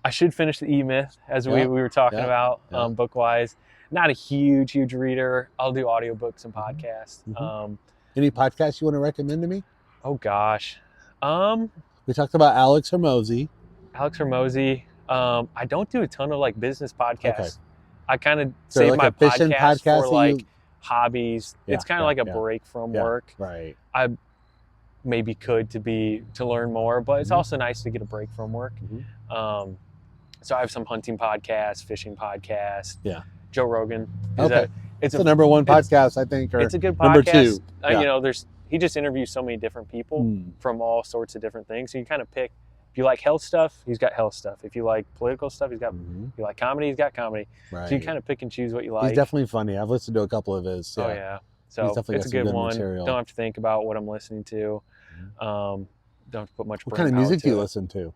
[SPEAKER 2] I should finish the E-Myth as
[SPEAKER 1] Yeah.
[SPEAKER 2] we were talking
[SPEAKER 1] Yeah.
[SPEAKER 2] about
[SPEAKER 1] Yeah.
[SPEAKER 2] book wise. Not a huge reader. I'll do audiobooks and podcasts.
[SPEAKER 1] Mhm. Any podcasts you want to recommend to me?
[SPEAKER 2] Oh gosh,
[SPEAKER 1] We talked about Alex Hermosi.
[SPEAKER 2] Alex Hermosi. I don't do a ton of like business podcasts.
[SPEAKER 1] Okay.
[SPEAKER 2] I kind of
[SPEAKER 1] Is there
[SPEAKER 2] save
[SPEAKER 1] like
[SPEAKER 2] my
[SPEAKER 1] a fishing
[SPEAKER 2] podcast
[SPEAKER 1] podcast
[SPEAKER 2] for
[SPEAKER 1] that
[SPEAKER 2] like
[SPEAKER 1] you-
[SPEAKER 2] hobbies.
[SPEAKER 1] Yeah,
[SPEAKER 2] It's kind of
[SPEAKER 1] yeah,
[SPEAKER 2] like a
[SPEAKER 1] yeah.
[SPEAKER 2] break from
[SPEAKER 1] Yeah.
[SPEAKER 2] work.
[SPEAKER 1] Right.
[SPEAKER 2] I maybe could to learn more, but it's
[SPEAKER 1] Mhm.
[SPEAKER 2] also nice to get a break from work.
[SPEAKER 1] Mhm.
[SPEAKER 2] So I have some hunting podcasts, fishing podcasts.
[SPEAKER 1] Yeah.
[SPEAKER 2] Joe Rogan. Is
[SPEAKER 1] Okay.
[SPEAKER 2] It's
[SPEAKER 1] It's the number one podcast, I think. Or
[SPEAKER 2] It's a good podcast.
[SPEAKER 1] number two. Yeah.
[SPEAKER 2] You know, he just interviews so many different people
[SPEAKER 1] Mm.
[SPEAKER 2] from all sorts of different things. So you kind of pick. If you like health stuff, he's got health stuff. If you like political stuff, he's got.
[SPEAKER 1] Mhm.
[SPEAKER 2] If you like comedy, he's got comedy.
[SPEAKER 1] Right.
[SPEAKER 2] So you kind of pick and choose what you like.
[SPEAKER 1] He's definitely funny. I've listened to a couple of his.
[SPEAKER 2] Oh yeah. So
[SPEAKER 1] He's definitely
[SPEAKER 2] it's a
[SPEAKER 1] got some
[SPEAKER 2] good
[SPEAKER 1] good
[SPEAKER 2] one.
[SPEAKER 1] material.
[SPEAKER 2] Don't have to think about what I'm listening to.
[SPEAKER 1] Mhm.
[SPEAKER 2] Don't have to put much.
[SPEAKER 1] What
[SPEAKER 2] brain
[SPEAKER 1] kind of
[SPEAKER 2] power
[SPEAKER 1] music do
[SPEAKER 2] to
[SPEAKER 1] you
[SPEAKER 2] it.
[SPEAKER 1] listen to?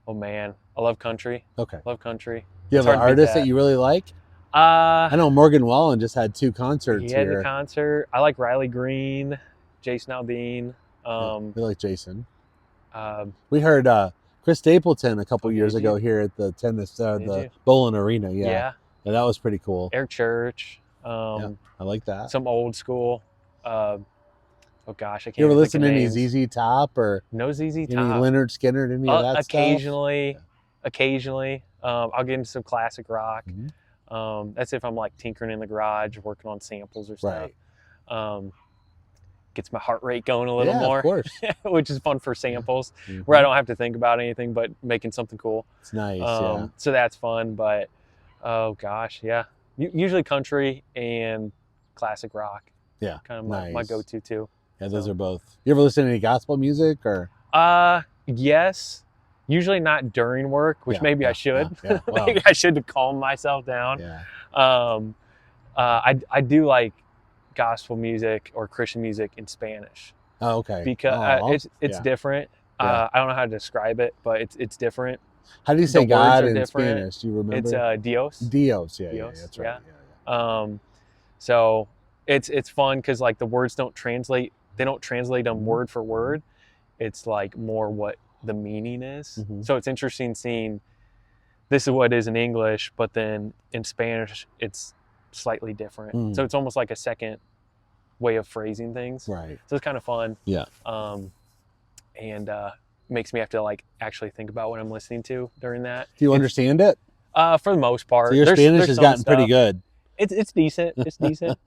[SPEAKER 2] Oh man, I love country.
[SPEAKER 1] Okay.
[SPEAKER 2] Love country.
[SPEAKER 1] Do you have
[SPEAKER 2] It's
[SPEAKER 1] an
[SPEAKER 2] hard to beat
[SPEAKER 1] artist that
[SPEAKER 2] that.
[SPEAKER 1] you really like? I
[SPEAKER 2] I
[SPEAKER 1] know Morgan Wallen just had 2 concerts
[SPEAKER 2] He had
[SPEAKER 1] here.
[SPEAKER 2] the concert. I like Riley Green, Jason Aldean.
[SPEAKER 1] Yeah, we like Jason.
[SPEAKER 2] Um,
[SPEAKER 1] We heard Chris Stapleton a couple
[SPEAKER 2] Oh,
[SPEAKER 1] years
[SPEAKER 2] did
[SPEAKER 1] ago
[SPEAKER 2] you?
[SPEAKER 1] here at the tennis,
[SPEAKER 2] Did
[SPEAKER 1] the
[SPEAKER 2] you?
[SPEAKER 1] bowling arena. Yeah.
[SPEAKER 2] yeah.
[SPEAKER 1] Yeah, that was pretty cool.
[SPEAKER 2] Eric Church.
[SPEAKER 1] I like that.
[SPEAKER 2] Some old school. Oh gosh, I can't.
[SPEAKER 1] You ever
[SPEAKER 2] even
[SPEAKER 1] listen to
[SPEAKER 2] think
[SPEAKER 1] any
[SPEAKER 2] of names.
[SPEAKER 1] ZZ Top or
[SPEAKER 2] No ZZ
[SPEAKER 1] any
[SPEAKER 2] Top.
[SPEAKER 1] Leonard Skinner, any of that
[SPEAKER 2] Occasionally,
[SPEAKER 1] stuff?
[SPEAKER 2] occasionally. I'll get into some classic rock.
[SPEAKER 1] Mhm.
[SPEAKER 2] That's if I'm like tinkering in the garage, working on samples or stuff.
[SPEAKER 1] Right.
[SPEAKER 2] Gets my heart rate going a little
[SPEAKER 1] Yeah,
[SPEAKER 2] more,
[SPEAKER 1] of course.
[SPEAKER 2] which is fun for samples
[SPEAKER 1] Mhm.
[SPEAKER 2] where I don't have to think about anything but making something cool.
[SPEAKER 1] It's nice. Yeah.
[SPEAKER 2] So that's fun. But oh gosh, yeah. Usually country and classic rock.
[SPEAKER 1] Yeah.
[SPEAKER 2] Kind of my
[SPEAKER 1] Nice.
[SPEAKER 2] go-to too.
[SPEAKER 1] Yeah, those
[SPEAKER 2] so-
[SPEAKER 1] are both. You ever listen to any gospel music or?
[SPEAKER 2] Yes. Usually not during work, which
[SPEAKER 1] Yeah,
[SPEAKER 2] maybe
[SPEAKER 1] yeah,
[SPEAKER 2] I should.
[SPEAKER 1] yeah, well.
[SPEAKER 2] Maybe I should to calm myself down.
[SPEAKER 1] Yeah.
[SPEAKER 2] I do like gospel music or Christian music in Spanish
[SPEAKER 1] Oh, okay.
[SPEAKER 2] because
[SPEAKER 1] Oh,
[SPEAKER 2] it's
[SPEAKER 1] yeah.
[SPEAKER 2] different.
[SPEAKER 1] Yeah.
[SPEAKER 2] I don't know how to describe it, but it's different.
[SPEAKER 1] How do you say
[SPEAKER 2] the words
[SPEAKER 1] God
[SPEAKER 2] are
[SPEAKER 1] in
[SPEAKER 2] different.
[SPEAKER 1] Spanish? Do you remember?
[SPEAKER 2] It's Dios.
[SPEAKER 1] Dios. Yeah,
[SPEAKER 2] Dios,
[SPEAKER 1] that's right.
[SPEAKER 2] yeah. So it's fun because like the words don't translate. They don't translate them
[SPEAKER 1] Mhm.
[SPEAKER 2] word for word. It's like more what the meaning is.
[SPEAKER 1] Mhm.
[SPEAKER 2] So it's interesting seeing this is what it is in English, but then in Spanish it's slightly different.
[SPEAKER 1] Mm.
[SPEAKER 2] So it's almost like a second way of phrasing things.
[SPEAKER 1] Right.
[SPEAKER 2] So it's kind of fun.
[SPEAKER 1] Yeah.
[SPEAKER 2] And makes me have to like actually think about what I'm listening to during that.
[SPEAKER 1] Do you understand it?
[SPEAKER 2] For the most part.
[SPEAKER 1] So your
[SPEAKER 2] There's
[SPEAKER 1] Spanish has
[SPEAKER 2] some
[SPEAKER 1] gotten pretty
[SPEAKER 2] stuff.
[SPEAKER 1] good.
[SPEAKER 2] It's decent. It's decent.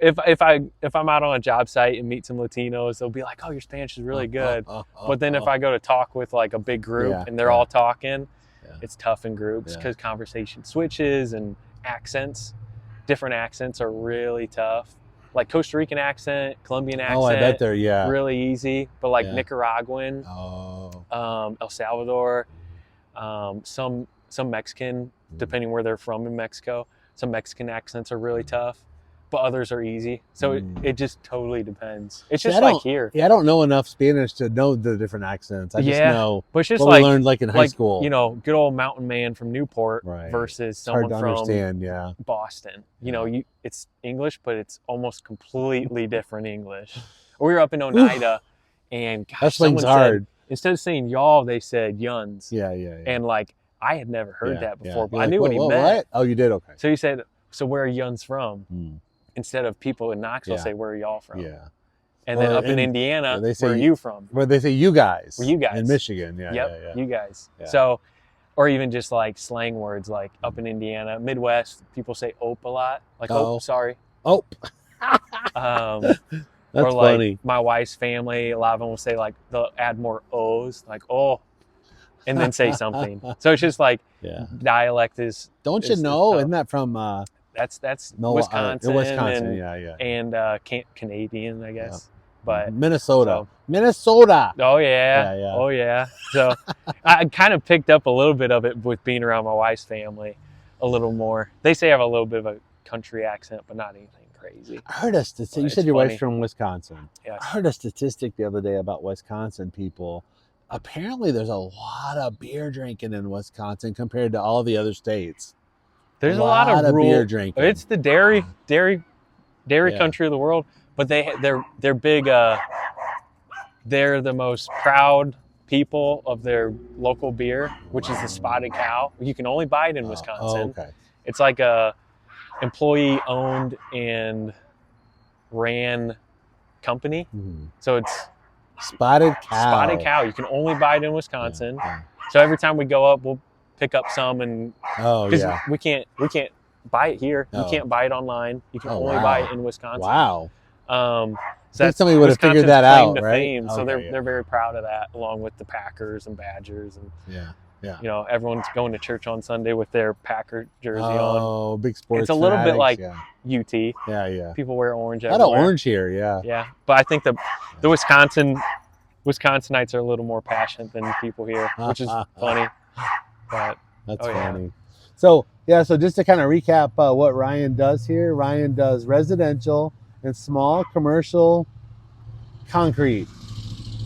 [SPEAKER 2] If I'm out on a job site and meet some Latinos, they'll be like, "Oh, your Spanish is really good." But then if I go to talk with like a big group
[SPEAKER 1] Yeah,
[SPEAKER 2] and they're
[SPEAKER 1] yeah.
[SPEAKER 2] all talking,
[SPEAKER 1] Yeah.
[SPEAKER 2] it's tough in groups
[SPEAKER 1] Yeah.
[SPEAKER 2] because conversation switches and accents. Different accents are really tough. Like Costa Rican accent, Colombian accent,
[SPEAKER 1] Oh, I bet they're
[SPEAKER 2] really easy. But like
[SPEAKER 1] Yeah.
[SPEAKER 2] Nicaraguan,
[SPEAKER 1] Oh.
[SPEAKER 2] El Salvador, some Mexican,
[SPEAKER 1] Mm.
[SPEAKER 2] depending where they're from in Mexico, some Mexican accents are really tough, but others are easy. So
[SPEAKER 1] Mm.
[SPEAKER 2] it just totally depends. It's
[SPEAKER 1] See,
[SPEAKER 2] just
[SPEAKER 1] I
[SPEAKER 2] like
[SPEAKER 1] don't-
[SPEAKER 2] here,
[SPEAKER 1] Yeah, I don't know enough Spanish to know the different accents. I just
[SPEAKER 2] Yeah,
[SPEAKER 1] know
[SPEAKER 2] but it's just
[SPEAKER 1] what
[SPEAKER 2] like
[SPEAKER 1] we learned like in high school.
[SPEAKER 2] you know, good old mountain man from Newport
[SPEAKER 1] Right.
[SPEAKER 2] versus
[SPEAKER 1] it's hard
[SPEAKER 2] someone
[SPEAKER 1] to
[SPEAKER 2] from
[SPEAKER 1] understand. Yeah.
[SPEAKER 2] Boston. You
[SPEAKER 1] Yeah.
[SPEAKER 2] know, it's English, but it's almost completely different English. We were up in Oneida, and gosh,
[SPEAKER 1] That
[SPEAKER 2] someone
[SPEAKER 1] thing's
[SPEAKER 2] said,
[SPEAKER 1] hard.
[SPEAKER 2] instead of saying y'all, they said yuns.
[SPEAKER 1] Yeah.
[SPEAKER 2] And like I had never heard that before, but
[SPEAKER 1] You're
[SPEAKER 2] I
[SPEAKER 1] like,
[SPEAKER 2] knew
[SPEAKER 1] whoa,
[SPEAKER 2] what he
[SPEAKER 1] whoa,
[SPEAKER 2] meant.
[SPEAKER 1] What? Oh, you did? Okay.
[SPEAKER 2] So he said, "So where are yuns from?"
[SPEAKER 1] Hmm.
[SPEAKER 2] Instead of people in Knoxville
[SPEAKER 1] Yeah.
[SPEAKER 2] say, "Where are y'all from?"
[SPEAKER 1] Yeah.
[SPEAKER 2] And then
[SPEAKER 1] Or
[SPEAKER 2] up in Indiana,
[SPEAKER 1] they say
[SPEAKER 2] where are you from?
[SPEAKER 1] Where they say you guys.
[SPEAKER 2] Where you guys?
[SPEAKER 1] In Michigan. Yeah.
[SPEAKER 2] Yep,
[SPEAKER 1] Yeah.
[SPEAKER 2] you guys.
[SPEAKER 1] Yeah.
[SPEAKER 2] So, or even just like slang words, like up in Indiana, Midwest, people say "ope" a lot, like
[SPEAKER 1] Oh.
[SPEAKER 2] "oh, sorry."
[SPEAKER 1] Oh.
[SPEAKER 2] That's
[SPEAKER 1] That's
[SPEAKER 2] or like
[SPEAKER 1] funny.
[SPEAKER 2] my wife's family, a lot of them will say like they'll add more O's, like "oh," and then say something. So it's just like
[SPEAKER 1] Yeah.
[SPEAKER 2] dialect is.
[SPEAKER 1] Don't you
[SPEAKER 2] is
[SPEAKER 1] know?
[SPEAKER 2] tough.
[SPEAKER 1] Isn't that from
[SPEAKER 2] That's
[SPEAKER 1] Wisconsin?
[SPEAKER 2] Wisconsin,
[SPEAKER 1] Yeah.
[SPEAKER 2] and Canadian, I guess. But
[SPEAKER 1] Minnesota.
[SPEAKER 2] so-
[SPEAKER 1] Minnesota.
[SPEAKER 2] Oh yeah.
[SPEAKER 1] Yeah, yeah.
[SPEAKER 2] Oh yeah. So I kind of picked up a little bit of it with being around my wife's family, a little more. They say I have a little bit of a country accent, but not anything crazy.
[SPEAKER 1] I heard a statistic. You
[SPEAKER 2] It's
[SPEAKER 1] said your
[SPEAKER 2] funny.
[SPEAKER 1] wife's from Wisconsin.
[SPEAKER 2] Yes.
[SPEAKER 1] I heard a statistic the other day about Wisconsin people. Apparently, there's a lot of beer drinking in Wisconsin compared to all the other states.
[SPEAKER 2] There's a lot of
[SPEAKER 1] beer drinking.
[SPEAKER 2] It's the dairy
[SPEAKER 1] Yeah.
[SPEAKER 2] country of the world, but they're big. They're the most proud people of their local beer, which is the Spotted Cow. You can only buy it in Wisconsin.
[SPEAKER 1] Oh, okay.
[SPEAKER 2] It's like a employee owned and ran company.
[SPEAKER 1] Mhm.
[SPEAKER 2] So it's
[SPEAKER 1] Spotted Cow.
[SPEAKER 2] Spotted Cow. You can only buy it in Wisconsin.
[SPEAKER 1] Yeah.
[SPEAKER 2] So every time we go up, we'll pick up some, and
[SPEAKER 1] Oh,
[SPEAKER 2] because
[SPEAKER 1] yeah.
[SPEAKER 2] we can't buy it here. You
[SPEAKER 1] Oh.
[SPEAKER 2] can't buy it online. You can
[SPEAKER 1] Oh,
[SPEAKER 2] only
[SPEAKER 1] wow.
[SPEAKER 2] buy it in Wisconsin.
[SPEAKER 1] Wow.
[SPEAKER 2] So
[SPEAKER 1] think
[SPEAKER 2] that's
[SPEAKER 1] somebody would have figured
[SPEAKER 2] Wisconsin's
[SPEAKER 1] that
[SPEAKER 2] claim
[SPEAKER 1] out,
[SPEAKER 2] to
[SPEAKER 1] right?
[SPEAKER 2] fame. So
[SPEAKER 1] Okay, yeah.
[SPEAKER 2] they're very proud of that, along with the Packers and Badgers, and
[SPEAKER 1] Yeah.
[SPEAKER 2] you know, everyone's going to church on Sunday with their Packer jersey on.
[SPEAKER 1] Oh, big sports.
[SPEAKER 2] It's a little bit
[SPEAKER 1] fanatics,
[SPEAKER 2] like UT.
[SPEAKER 1] Yeah.
[SPEAKER 2] People wear orange
[SPEAKER 1] A lot of
[SPEAKER 2] everywhere.
[SPEAKER 1] orange here. Yeah.
[SPEAKER 2] Yeah, but I think the Wisconsinites are a little more passionate than people here, which is funny. But
[SPEAKER 1] That's
[SPEAKER 2] Oh, yeah.
[SPEAKER 1] funny. So just to kind of recap what Ryan does here, Ryan does residential and small commercial concrete.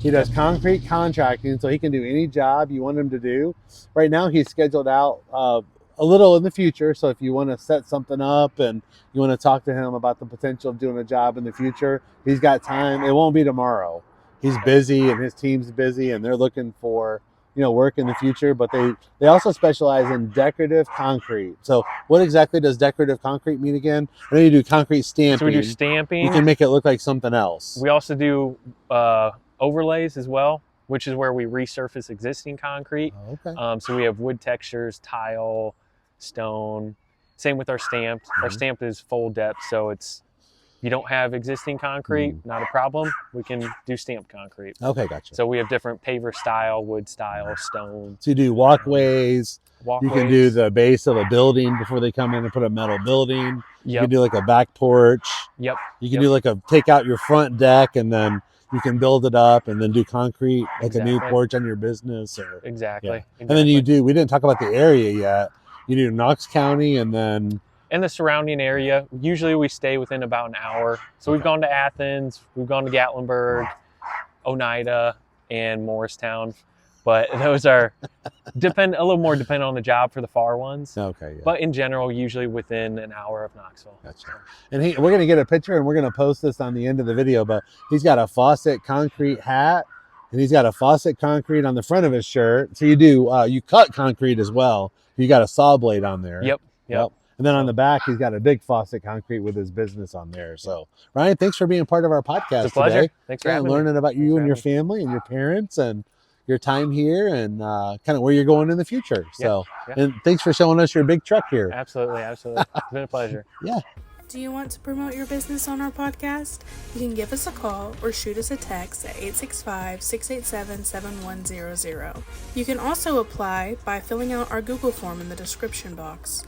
[SPEAKER 1] He does concrete contracting, so he can do any job you want him to do. Right now, he's scheduled out a little in the future. So if you want to set something up and you want to talk to him about the potential of doing a job in the future, he's got time. It won't be tomorrow. He's busy and his team's busy, and they're looking for work in the future. But they also specialize in decorative concrete. So what exactly does decorative concrete mean again? I know you do concrete stamping.
[SPEAKER 2] so we do stamping.
[SPEAKER 1] You can make it look like something else.
[SPEAKER 2] We also do overlays as well, which is where we resurface existing concrete.
[SPEAKER 1] Oh, okay.
[SPEAKER 2] So we have wood textures, tile, stone. Same with our stamped. Our
[SPEAKER 1] Mhm.
[SPEAKER 2] stamped is full depth, so you don't have existing concrete, not a problem. We can do stamped concrete.
[SPEAKER 1] Okay, gotcha.
[SPEAKER 2] So we have different paver style, wood style, stone.
[SPEAKER 1] So you do walkways.
[SPEAKER 2] Walkways.
[SPEAKER 1] You can do the base of a building before they come in and put a metal building. You
[SPEAKER 2] Yep.
[SPEAKER 1] can do like a back porch.
[SPEAKER 2] Yep.
[SPEAKER 1] You can do like take out your front deck and then you can build it up and then do concrete like a new
[SPEAKER 2] Exactly.
[SPEAKER 1] porch on your business. Or
[SPEAKER 2] Exactly.
[SPEAKER 1] Yeah. And then we didn't talk about the area yet. You do Knox County and then
[SPEAKER 2] and the surrounding area. Usually we stay within about an hour. So we've gone to Athens, we've gone to Gatlinburg, Oneida, and Morristown. But those are a little more dependent on the job for the far ones.
[SPEAKER 1] okay, yeah.
[SPEAKER 2] But in general, usually within an hour of Knoxville.
[SPEAKER 1] Gotcha. And we're gonna get a picture and we're gonna post this on the end of the video. But he's got a Fawcett Concrete hat and he's got a Fawcett Concrete on the front of his shirt. So you cut concrete as well. You got a saw blade on there.
[SPEAKER 2] Yep.
[SPEAKER 1] And then on the back, he's got a big Fawcett Concrete with his business on there. So, Ryan, thanks for being part of our podcast
[SPEAKER 2] It's a pleasure.
[SPEAKER 1] today.
[SPEAKER 2] Thanks for
[SPEAKER 1] Yeah,
[SPEAKER 2] having me.
[SPEAKER 1] learning about you
[SPEAKER 2] Thanks
[SPEAKER 1] and
[SPEAKER 2] for
[SPEAKER 1] your
[SPEAKER 2] having
[SPEAKER 1] family and your parents and your time here and kind of where you're going in the future. So,
[SPEAKER 2] yeah.
[SPEAKER 1] and thanks for showing us your big truck here.
[SPEAKER 2] Absolutely. It's been a pleasure.
[SPEAKER 1] Yeah.
[SPEAKER 4] Do you want to promote your business on our podcast? You can give us a call or shoot us a text at 865-687-7100. You can also apply by filling out our Google form in the description box.